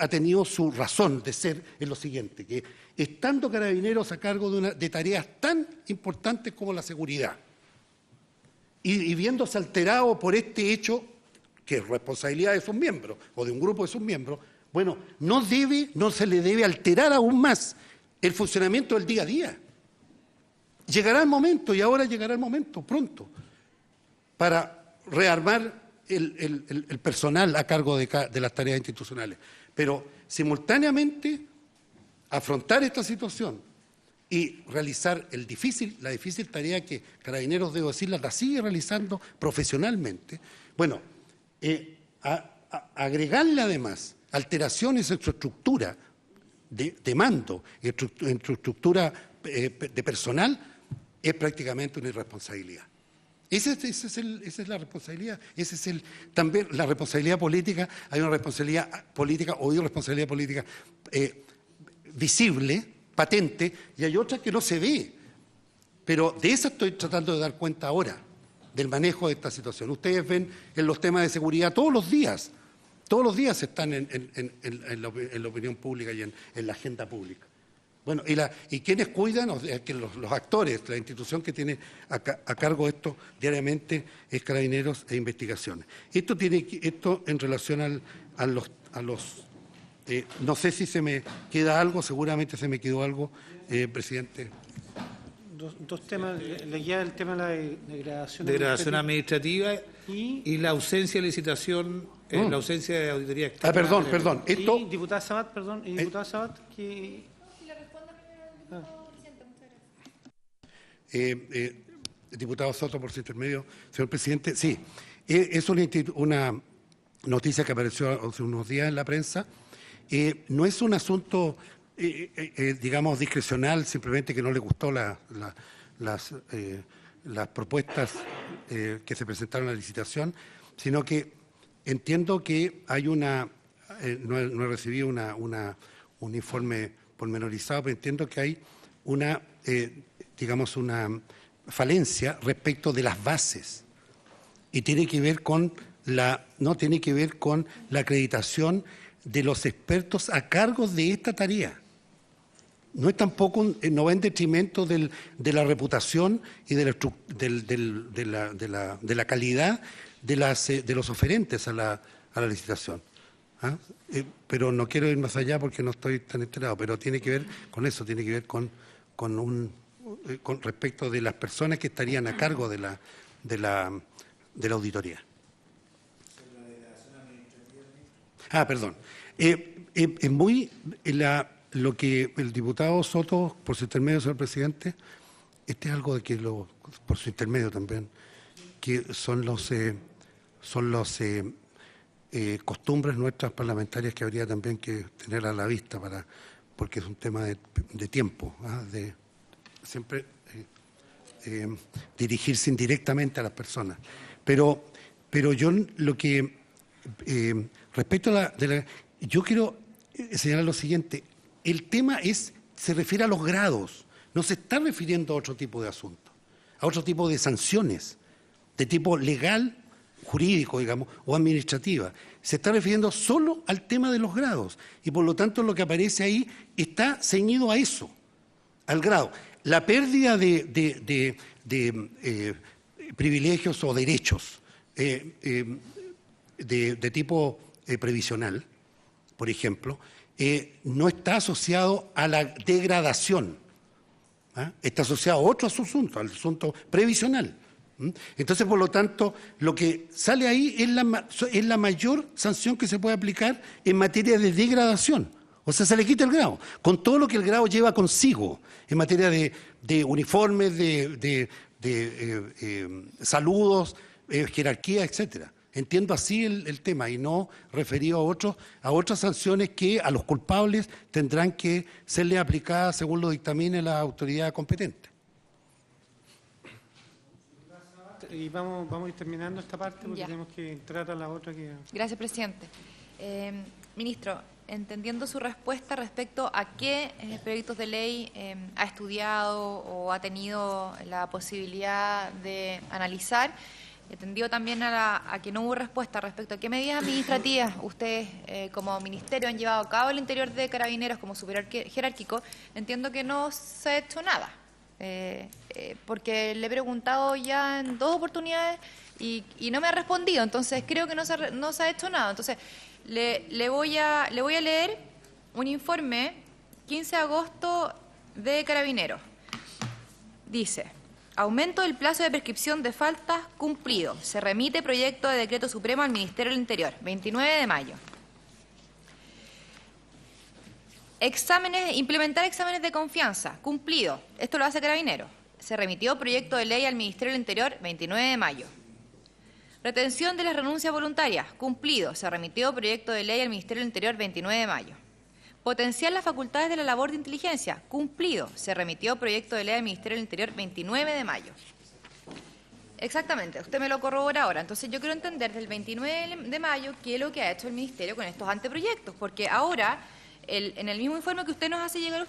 tenido su razón de ser en lo siguiente, que estando Carabineros a cargo de tareas tan importantes como la seguridad, y viéndose alterado por este hecho, que es responsabilidad de sus miembros o de un grupo de sus miembros, bueno, no se le debe alterar aún más el funcionamiento del día a día. Llegará el momento, y ahora llegará el momento, pronto, para rearmar el personal a cargo de las tareas institucionales. Pero simultáneamente afrontar esta situación y realizar la difícil tarea que Carabineros, debo decirla, la sigue realizando profesionalmente. Bueno, agregarle además alteraciones en su estructura de mando, en su estructura de personal, es prácticamente una irresponsabilidad. Esa es la responsabilidad. También la responsabilidad política. Hay una responsabilidad política o irresponsabilidad política visible, patente, y hay otra que no se ve. Pero de esa estoy tratando de dar cuenta ahora. del manejo de esta situación. Ustedes ven en los temas de seguridad todos los días están en la opinión pública y en la agenda pública. Bueno, y quienes cuidan, que los actores, la institución que tiene a cargo esto diariamente es Carabineros e Investigaciones. Esto en relación a los no sé si se me queda algo, seguramente se me quedó algo, presidente. Dos temas, le queda el tema de la degradación. Degradación administrativa y la ausencia de licitación, la ausencia de auditoría externa. Perdón. Esto, y diputada Sabat, diputada Sabat, que... Diputado Soto, por su intermedio, señor presidente, sí, es una noticia que apareció hace unos días en la prensa. No es un asunto, digamos, discrecional, simplemente que no le gustó las propuestas que se presentaron en la licitación, sino que entiendo que hay no he recibido un informe pormenorizado, pero entiendo que hay digamos, una falencia respecto de las bases y tiene que ver con la acreditación de los expertos a cargo de esta tarea. No es tampoco, no va en detrimento de la reputación y de la calidad de los oferentes a la licitación. ¿Ah? Pero no quiero ir más allá porque no estoy tan enterado, pero tiene que ver con eso, tiene que ver con respecto de las personas que estarían a cargo de la auditoría. Perdón. Es muy lo que el diputado Soto, por su intermedio, señor presidente, este es algo de que por su intermedio también, que son los costumbres nuestras parlamentarias que habría también que tener a la vista porque es un tema de tiempo, de siempre dirigirse indirectamente a las personas. Pero yo lo que respecto a yo quiero señalar lo siguiente: el tema se refiere a los grados, no se está refiriendo a otro tipo de asuntos, a otro tipo de sanciones de tipo legal, jurídico, digamos, o administrativa. Se está refiriendo solo al tema de los grados y por lo tanto lo que aparece ahí está ceñido a eso, al grado. La pérdida de privilegios o derechos de tipo previsional, por ejemplo, no está asociado a la degradación, está asociado a otro asunto, al asunto previsional. Entonces, por lo tanto, lo que sale ahí es la mayor sanción que se puede aplicar en materia de degradación. O sea, se le quita el grado, con todo lo que el grado lleva consigo en materia de uniformes, de saludos, jerarquía, etcétera. Entiendo así el tema y no referido a otras sanciones que a los culpables tendrán que serle aplicadas según lo dictamine la autoridad competente. Y vamos a ir terminando esta parte porque tenemos que entrar a la otra que... Gracias, presidente. Ministro, entendiendo su respuesta respecto a qué proyectos de ley ha estudiado o ha tenido la posibilidad de analizar, entendido también a que no hubo respuesta respecto a qué medidas administrativas ustedes como ministerio han llevado a cabo el interior de Carabineros como superior jerárquico, entiendo que no se ha hecho nada. Porque le he preguntado ya en 2 oportunidades y no me ha respondido, entonces creo que no se ha hecho nada. Entonces, le voy a leer un informe 15 de agosto de Carabineros. Dice: aumento del plazo de prescripción de faltas cumplido. Se remite proyecto de decreto supremo al Ministerio del Interior, 29 de mayo. Implementar exámenes de confianza, cumplido. Esto lo hace Carabineros. Se remitió proyecto de ley al Ministerio del Interior, 29 de mayo. Retención de las renuncias voluntarias, cumplido. Se remitió proyecto de ley al Ministerio del Interior, 29 de mayo. Potenciar las facultades de la labor de inteligencia, cumplido. Se remitió proyecto de ley al Ministerio del Interior, 29 de mayo. Exactamente, usted me lo corrobora ahora. Entonces yo quiero entender del 29 de mayo qué es lo que ha hecho el Ministerio con estos anteproyectos, porque ahora... en el mismo informe que usted nos hace llegar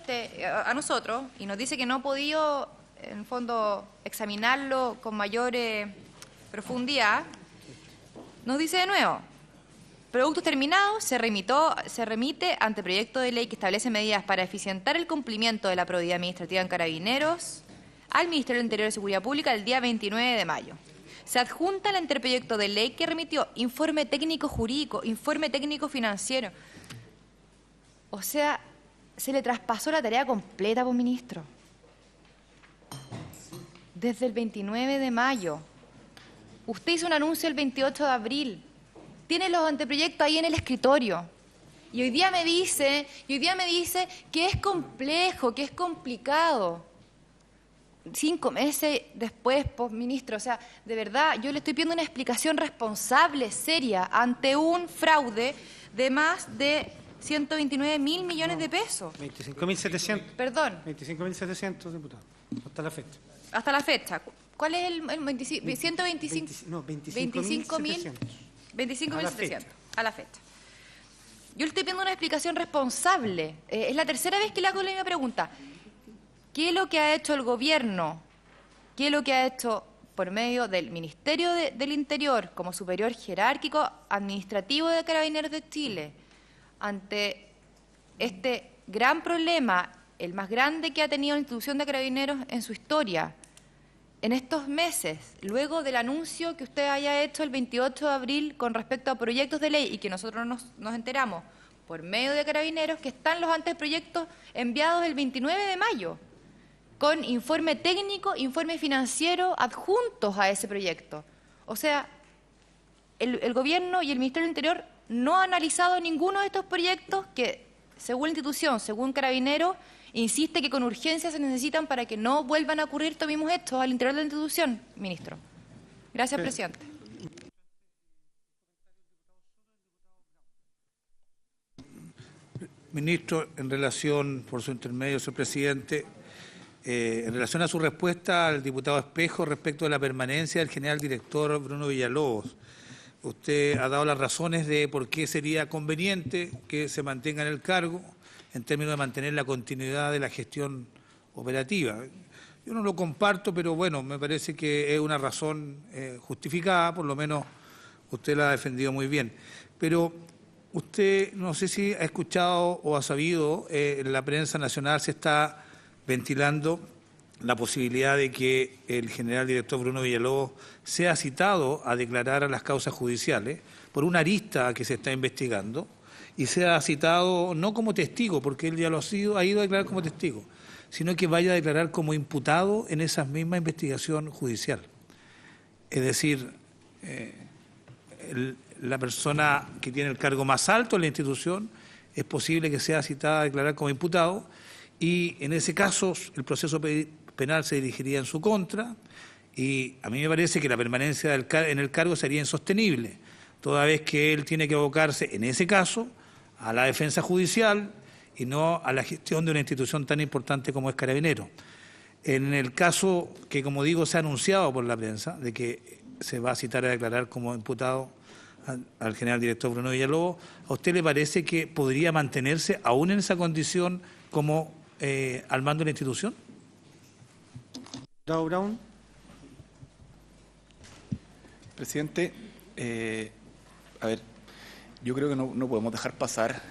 a nosotros y nos dice que no ha podido, en el fondo, examinarlo con mayor profundidad, nos dice de nuevo: productos terminados se remite ante proyecto de ley que establece medidas para eficientar el cumplimiento de la probidad administrativa en Carabineros al Ministerio del Interior y Seguridad Pública el día 29 de mayo. Se adjunta al anteproyecto de ley que remitió informe técnico jurídico, informe técnico financiero. O sea, se le traspasó la tarea completa, pues, ministro. Desde el 29 de mayo. Usted hizo un anuncio el 28 de abril. Tiene los anteproyectos ahí en el escritorio. Y hoy día me dice que es complejo, que es complicado. 5 meses después, pues, ministro, o sea, de verdad, yo le estoy pidiendo una explicación responsable, seria, ante un fraude de más de 129.000 millones de pesos. 25.700. Perdón. 25.700, diputado, hasta la fecha. Hasta la fecha. ¿Cuál es el 125? No, 25.700. 25.700, a la fecha. Yo le estoy pidiendo una explicación responsable. Es la tercera vez que le hago la misma pregunta. ¿Qué es lo que ha hecho el gobierno? ¿Qué es lo que ha hecho por medio del Ministerio del Interior como superior jerárquico administrativo de Carabineros de Chile ante este gran problema, el más grande que ha tenido la institución de Carabineros en su historia? En estos meses, luego del anuncio que usted haya hecho el 28 de abril con respecto a proyectos de ley y que nosotros nos enteramos por medio de Carabineros que están los anteproyectos enviados el 29 de mayo, con informe técnico, informe financiero adjuntos a ese proyecto. O sea, el Gobierno y el Ministerio del Interior no han analizado ninguno de estos proyectos que, según la institución, según Carabineros, insiste que con urgencia se necesitan para que no vuelvan a ocurrir estos mismos hechos al interior de la institución, ministro. Gracias, presidente. Ministro, en relación, por su intermedio, señor presidente, en relación a su respuesta al diputado Espejo respecto de la permanencia del general director Bruno Villalobos, usted ha dado las razones de por qué sería conveniente que se mantenga en el cargo en términos de mantener la continuidad de la gestión operativa. Yo no lo comparto, pero bueno, me parece que es una razón justificada, por lo menos usted la ha defendido muy bien. Pero usted, no sé si ha escuchado o ha sabido, en la prensa nacional se está ventilando la posibilidad de que el general director Bruno Villalobos sea citado a declarar a las causas judiciales por una arista que se está investigando y sea citado no como testigo, porque él ya lo ha ido a declarar como testigo, sino que vaya a declarar como imputado en esa misma investigación judicial. Es decir, la persona que tiene el cargo más alto en la institución es posible que sea citada a declarar como imputado y en ese caso el proceso penal se dirigiría en su contra y a mí me parece que la permanencia en el cargo sería insostenible, toda vez que él tiene que abocarse en ese caso a la defensa judicial y no a la gestión de una institución tan importante como es Carabineros. En el caso que, como digo, se ha anunciado por la prensa de que se va a citar a declarar como imputado al general director Bruno Villalobos, ¿a usted le parece que podría mantenerse aún en esa condición como al mando de la institución? Diputado Brown. Presidente, a ver, yo creo que no podemos dejar pasar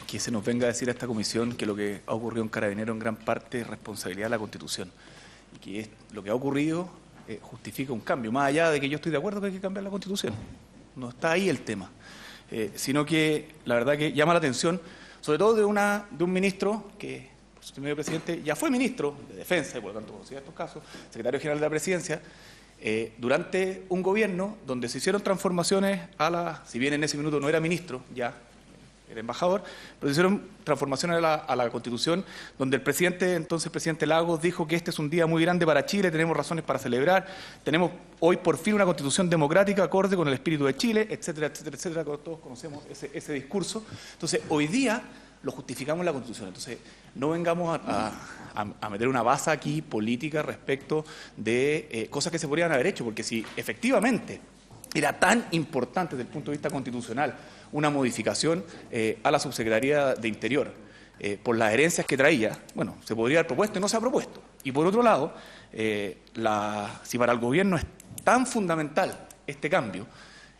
que se nos venga a decir a esta comisión que lo que ha ocurrido en Carabineros en gran parte es responsabilidad de la Constitución y que lo que ha ocurrido justifica un cambio, más allá de que yo estoy de acuerdo que hay que cambiar la Constitución. No está ahí el tema, sino que la verdad que llama la atención, sobre todo de un ministro que, por su medio presidente, ya fue ministro de Defensa y por lo tanto conocía estos casos, secretario general de la Presidencia, durante un gobierno donde se hicieron transformaciones si bien en ese minuto no era ministro, ya era embajador, pero se hicieron transformaciones a la Constitución, donde el presidente Lagos dijo que este es un día muy grande para Chile, tenemos razones para celebrar, tenemos hoy por fin una Constitución democrática acorde con el espíritu de Chile, etcétera, etcétera, etcétera, todos conocemos ese discurso. Entonces, hoy día lo justificamos en la Constitución. Entonces, no vengamos a meter una baza aquí política respecto de cosas que se podrían haber hecho, porque si efectivamente era tan importante desde el punto de vista constitucional una modificación a la Subsecretaría de Interior por las herencias que traía, bueno, se podría haber propuesto y no se ha propuesto. Y por otro lado, si para el gobierno es tan fundamental este cambio,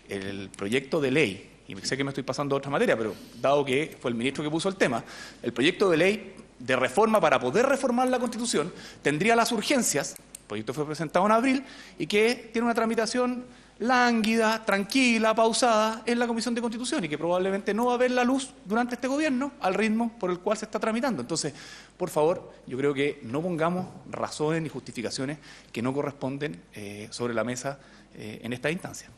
el proyecto de ley, y sé que me estoy pasando a otra materia, pero dado que fue el ministro que puso el tema, el proyecto de ley de reforma para poder reformar la Constitución tendría las urgencias, el proyecto fue presentado en abril, y que tiene una tramitación lánguida, tranquila, pausada en la Comisión de Constitución y que probablemente no va a ver la luz durante este gobierno al ritmo por el cual se está tramitando. Entonces, por favor, yo creo que no pongamos razones ni justificaciones que no corresponden sobre la mesa en esta instancia.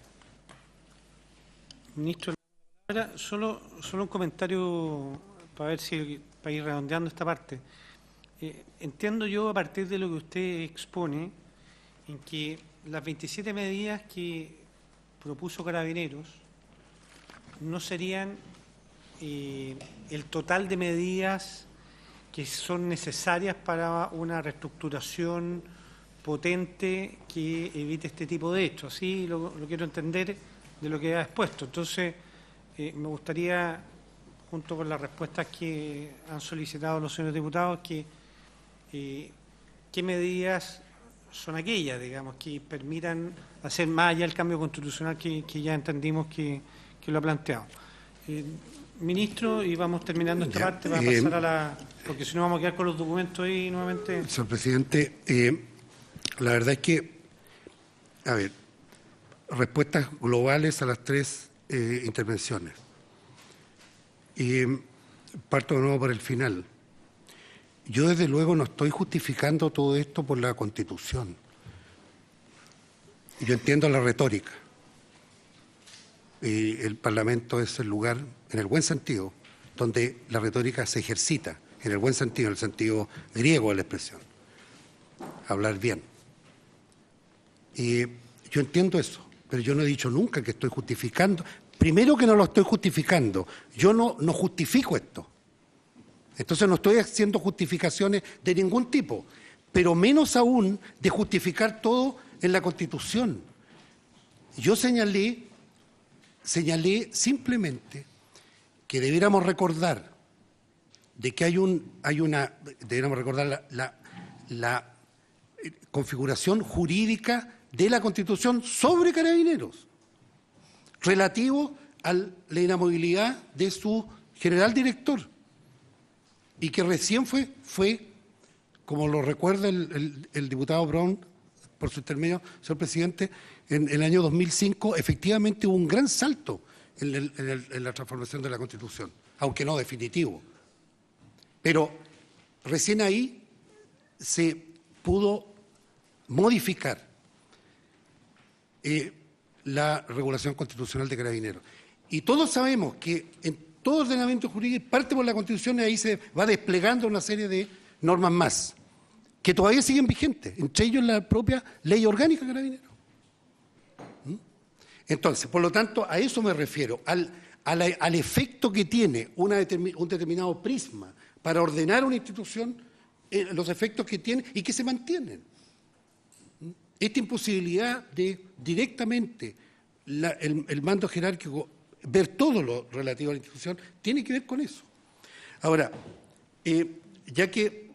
Ministro, ahora solo un comentario para ir redondeando esta parte. Entiendo yo, a partir de lo que usted expone, en que las 27 medidas que propuso Carabineros no serían el total de medidas que son necesarias para una reestructuración potente que evite este tipo de hechos. Así lo quiero entender de lo que ha expuesto. Entonces, me gustaría, junto con las respuestas que han solicitado los señores diputados, qué medidas son aquellas, digamos, que permitan hacer más allá el cambio constitucional que ya entendimos que lo ha planteado. Ministro, y vamos terminando esta parte para pasar a la... porque si no vamos a quedar con los documentos ahí nuevamente. Señor presidente, la verdad es que, a ver, respuestas globales a las tres intervenciones. Parto de nuevo por el final. Yo, desde luego, no estoy justificando todo esto por la Constitución. Yo entiendo la retórica. El Parlamento es el lugar, en el buen sentido, donde la retórica se ejercita, en el buen sentido, en el sentido griego de la expresión. Hablar bien. Yo entiendo eso, pero yo no he dicho nunca que estoy justificando. Primero, que no lo estoy justificando. Yo no justifico esto. Entonces no estoy haciendo justificaciones de ningún tipo, pero menos aún de justificar todo en la Constitución. Yo señalé simplemente que debiéramos recordar de que debiéramos recordar la configuración jurídica de la Constitución sobre Carabineros, relativo a la inamovilidad de su general director. Y que recién fue, como lo recuerda el diputado Brown, por su intermedio, señor presidente, en el año 2005, efectivamente hubo un gran salto en la transformación de la Constitución, aunque no definitivo. Pero recién ahí se pudo modificar la regulación constitucional de Carabineros. Y todos sabemos que en todo ordenamiento jurídico parte por la Constitución y ahí se va desplegando una serie de normas más, que todavía siguen vigentes, entre ellos la propia Ley Orgánica de Carabineros. Entonces, por lo tanto, a eso me refiero, al efecto que tiene un determinado prisma para ordenar una institución, los efectos que tiene y que se mantienen. Esta imposibilidad de directamente el mando jerárquico ver todo lo relativo a la institución, tiene que ver con eso. Ahora, ya que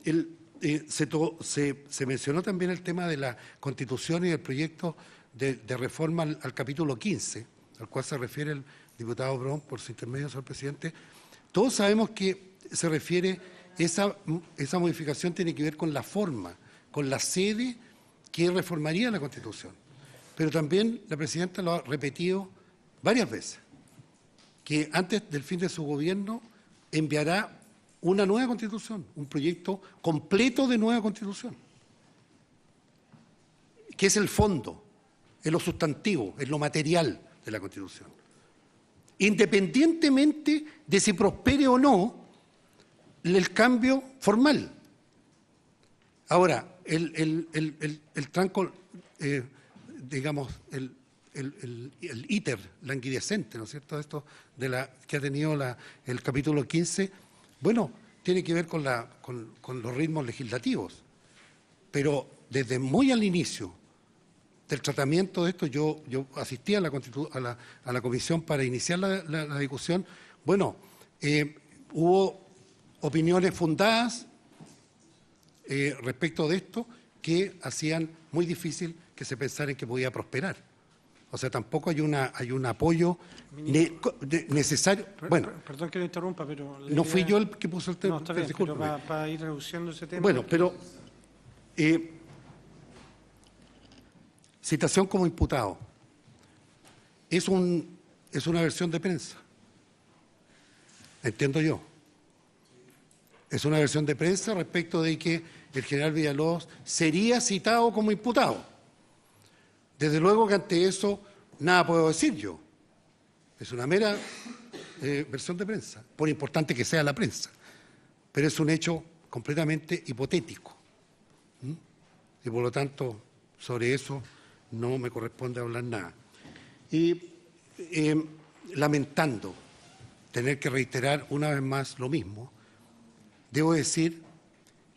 se mencionó también el tema de la Constitución y del proyecto de reforma al capítulo 15, al cual se refiere el diputado Brown por su intermedio, señor presidente, todos sabemos que se refiere, esa modificación tiene que ver con la forma, con la sede que reformaría la Constitución. Pero también la presidenta lo ha repetido varias veces, que antes del fin de su gobierno enviará una nueva Constitución, un proyecto completo de nueva Constitución, que es el fondo, es lo sustantivo, es lo material de la Constitución. Independientemente de si prospere o no el cambio formal. Ahora, el tranco, digamos, el íter languidecente, ¿no es cierto?, esto que ha tenido el capítulo 15, bueno, tiene que ver con los ritmos legislativos. Pero desde muy al inicio del tratamiento de esto, yo asistí a la comisión para iniciar la discusión. Bueno, hubo opiniones fundadas respecto de esto que hacían muy difícil que se pensara en que podía prosperar. O sea, tampoco hay un apoyo necesario. Bueno, Perdón que lo interrumpa, pero... no fui yo el que puso el tema. No, está bien, pero Discúlpeme. para ir reduciendo ese tema... Bueno, pero citación como imputado es una versión de prensa, entiendo yo. Es una versión de prensa respecto de que el general Villalobos sería citado como imputado. Desde luego que ante eso nada puedo decir yo. Es una mera versión de prensa, por importante que sea la prensa. Pero es un hecho completamente hipotético. Y por lo tanto, sobre eso no me corresponde hablar nada. Y lamentando tener que reiterar una vez más lo mismo, debo decir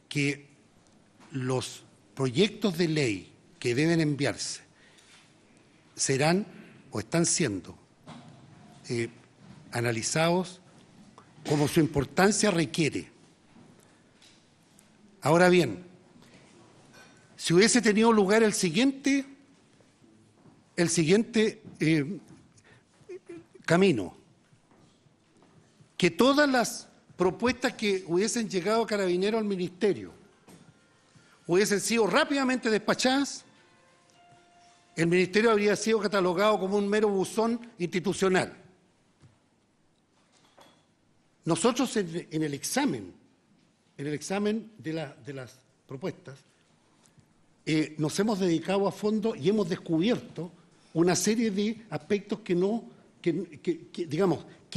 que los proyectos de ley que deben enviarse serán o están siendo analizados como su importancia requiere. Ahora bien, si hubiese tenido lugar el siguiente camino, que todas las propuestas que hubiesen llegado a Carabineros al Ministerio hubiesen sido rápidamente despachadas, el Ministerio habría sido catalogado como un mero buzón institucional. Nosotros en el examen de las propuestas, nos hemos dedicado a fondo y hemos descubierto una serie de aspectos que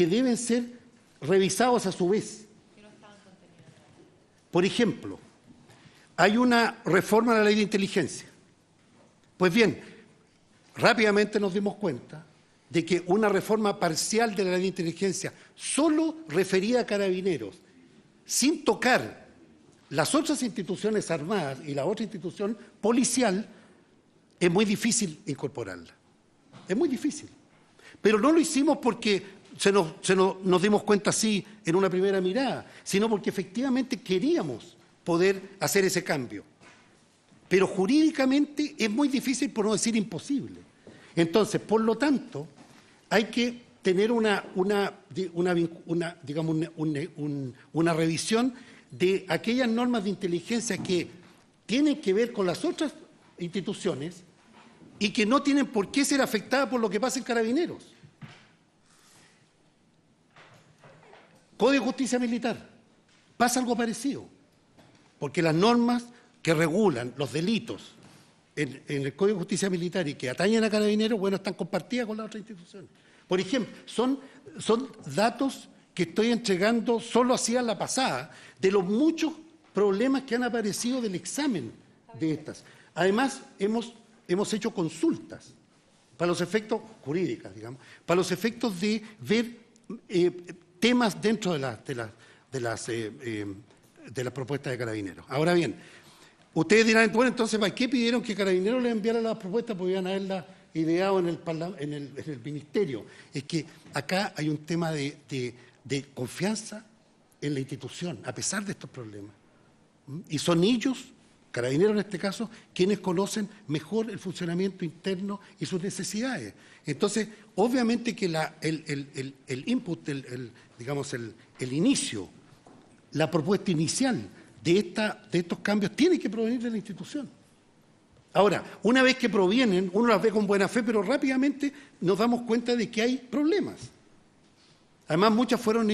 deben ser revisados a su vez. Por ejemplo, hay una reforma de la ley de inteligencia. Pues bien, rápidamente nos dimos cuenta de que una reforma parcial de la ley de inteligencia solo referida a Carabineros, sin tocar las otras instituciones armadas y la otra institución policial, es muy incorporarla. Es muy difícil. Pero no lo hicimos porque nos dimos cuenta así en una primera mirada, sino porque efectivamente queríamos poder hacer ese cambio. Pero jurídicamente es muy difícil, por no decir imposible. Entonces, por lo tanto, hay que tener una revisión de aquellas normas de inteligencia que tienen que ver con las otras instituciones y que no tienen por qué ser afectadas por lo que pasa en Carabineros. Código de Justicia Militar. Pasa algo parecido, porque las normas que regulan los delitos en el Código de Justicia Militar y que atañen a Carabineros, bueno, están compartidas con las otras instituciones. Por ejemplo, son datos que estoy entregando solo hacía la pasada, de los muchos problemas que han aparecido del examen de estas. Además, hemos hecho consultas para los efectos jurídicos, digamos, para los efectos de ver temas dentro de las propuestas de Carabineros. Ahora bien, ustedes dirán, bueno, entonces, ¿para qué pidieron que Carabineros les enviara las propuestas? Podían haberlas ideado en el Ministerio. Es que acá hay un tema de confianza en la institución, a pesar de estos problemas. Y son ellos, Carabineros en este caso, quienes conocen mejor el funcionamiento interno y sus necesidades. Entonces, obviamente que el input, el inicio, la propuesta inicial de estos cambios tiene que provenir de la institución. Ahora, una vez que provienen, uno las ve con buena fe, pero rápidamente nos damos cuenta de que hay problemas. Además, muchas fueron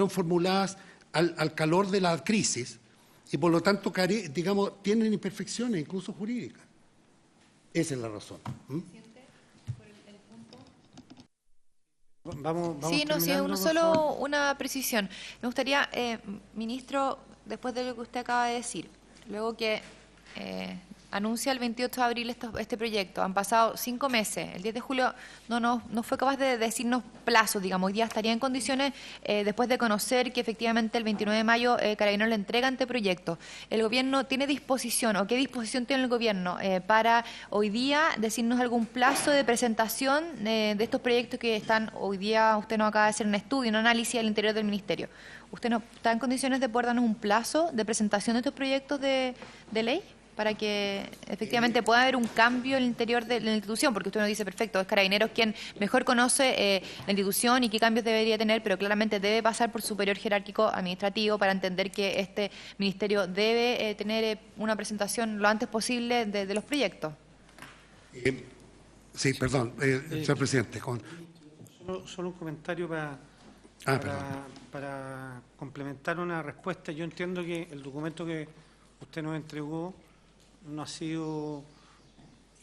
formuladas al calor de la crisis y por lo tanto, tienen imperfecciones, incluso jurídicas. Esa es la razón. Vamos sí, no, sí, terminando, solo una precisión. Me gustaría, ministro, después de lo que usted acaba de decir, luego que anuncia el 28 de abril este proyecto, han pasado 5 meses, el 10 de julio no fue capaz de decirnos plazos, digamos, hoy día estaría en condiciones, después de conocer que efectivamente el 29 de mayo Carabineros le entrega anteproyecto. ¿El gobierno tiene disposición o qué disposición tiene el gobierno para hoy día decirnos algún plazo de presentación de estos proyectos que están hoy día, usted nos acaba de hacer un estudio, un análisis al interior del ministerio? ¿Usted no está en condiciones de poder darnos un plazo de presentación de estos proyectos de ley? para que efectivamente pueda haber un cambio en el interior de la institución, porque usted nos dice, perfecto, es Carabineros quien mejor conoce la institución y qué cambios debería tener, pero claramente debe pasar por superior jerárquico administrativo para entender que este ministerio debe tener una presentación lo antes posible de los proyectos. Sí, perdón, señor presidente. Solo un comentario para complementar una respuesta. Yo entiendo que el documento que usted nos entregó no ha sido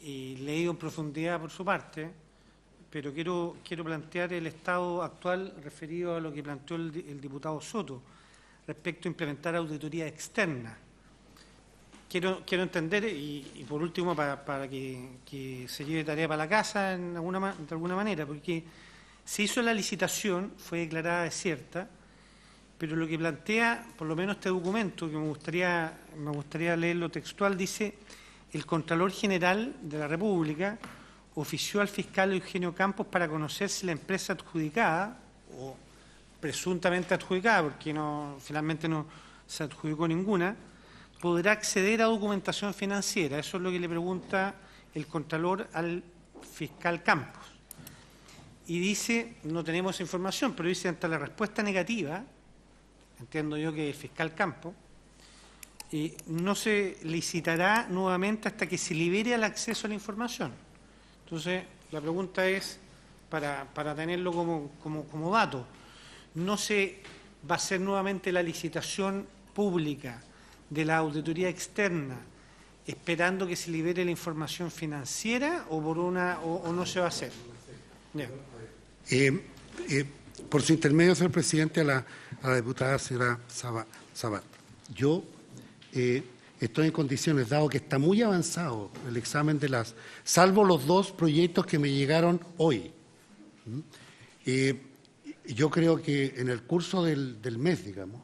leído en profundidad por su parte, pero quiero plantear el estado actual referido a lo que planteó el diputado Soto respecto a implementar auditoría externa. Quiero entender, y por último, para que se lleve tarea para la casa de alguna manera, porque se hizo la licitación, fue declarada desierta, pero lo que plantea, por lo menos este documento, que me gustaría leerlo textual, dice: el Contralor General de la República ofició al fiscal Eugenio Campos para conocer si la empresa adjudicada, o presuntamente adjudicada, porque finalmente no se adjudicó ninguna, podrá acceder a documentación financiera. Eso es lo que le pregunta el Contralor al fiscal Campos. Y dice, no tenemos información, pero dice, ante la respuesta negativa, entiendo yo que el fiscal Campos, no se licitará nuevamente hasta que se libere el acceso a la información. Entonces, la pregunta es, para tenerlo como dato, ¿no se va a hacer nuevamente la licitación pública de la auditoría externa esperando que se libere la información financiera o no se va a hacer? Bien. Por su intermedio, señor presidente, a la diputada señora Sabat, yo estoy en condiciones, dado que está muy avanzado el examen salvo los 2 proyectos que me llegaron hoy. Yo creo que en el curso del mes, digamos,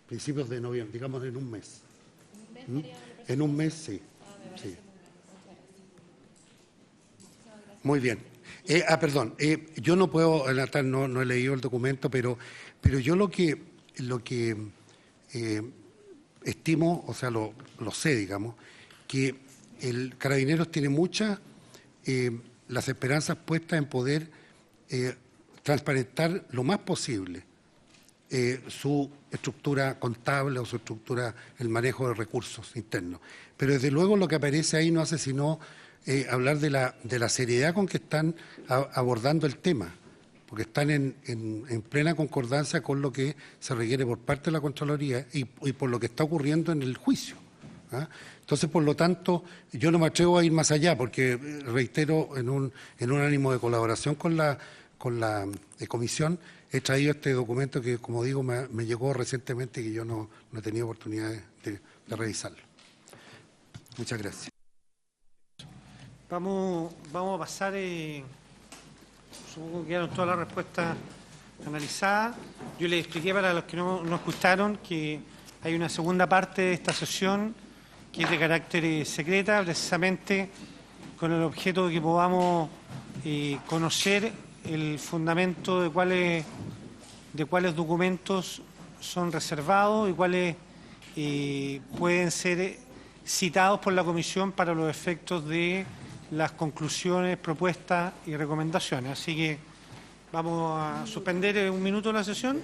principios de noviembre, digamos en un mes. En un mes, sí. Muy bien. Perdón, yo no puedo adelantar, no he leído el documento, pero yo lo que estimo, o sea, lo sé, digamos, que el Carabineros tiene muchas las esperanzas puestas en poder transparentar lo más posible su estructura contable o su estructura, el manejo de recursos internos. Pero desde luego lo que aparece ahí no hace sino hablar de la seriedad con que están abordando el tema, porque están en plena concordancia con lo que se requiere por parte de la Contraloría y por lo que está ocurriendo en el juicio. Entonces, por lo tanto, yo no me atrevo a ir más allá, porque, reitero, en un ánimo de colaboración con la comisión, he traído este documento que, como digo, me llegó recientemente y que yo no he tenido oportunidad de revisarlo. Muchas gracias. Vamos a pasar, supongo que quedaron todas las respuestas analizadas. Yo les expliqué para los que no escucharon que hay una segunda parte de esta sesión que es de carácter secreta, precisamente con el objeto de que podamos conocer el fundamento de cuáles documentos son reservados y cuáles pueden ser citados por la Comisión para los efectos de las conclusiones, propuestas y recomendaciones. Así que vamos a suspender un minuto la sesión.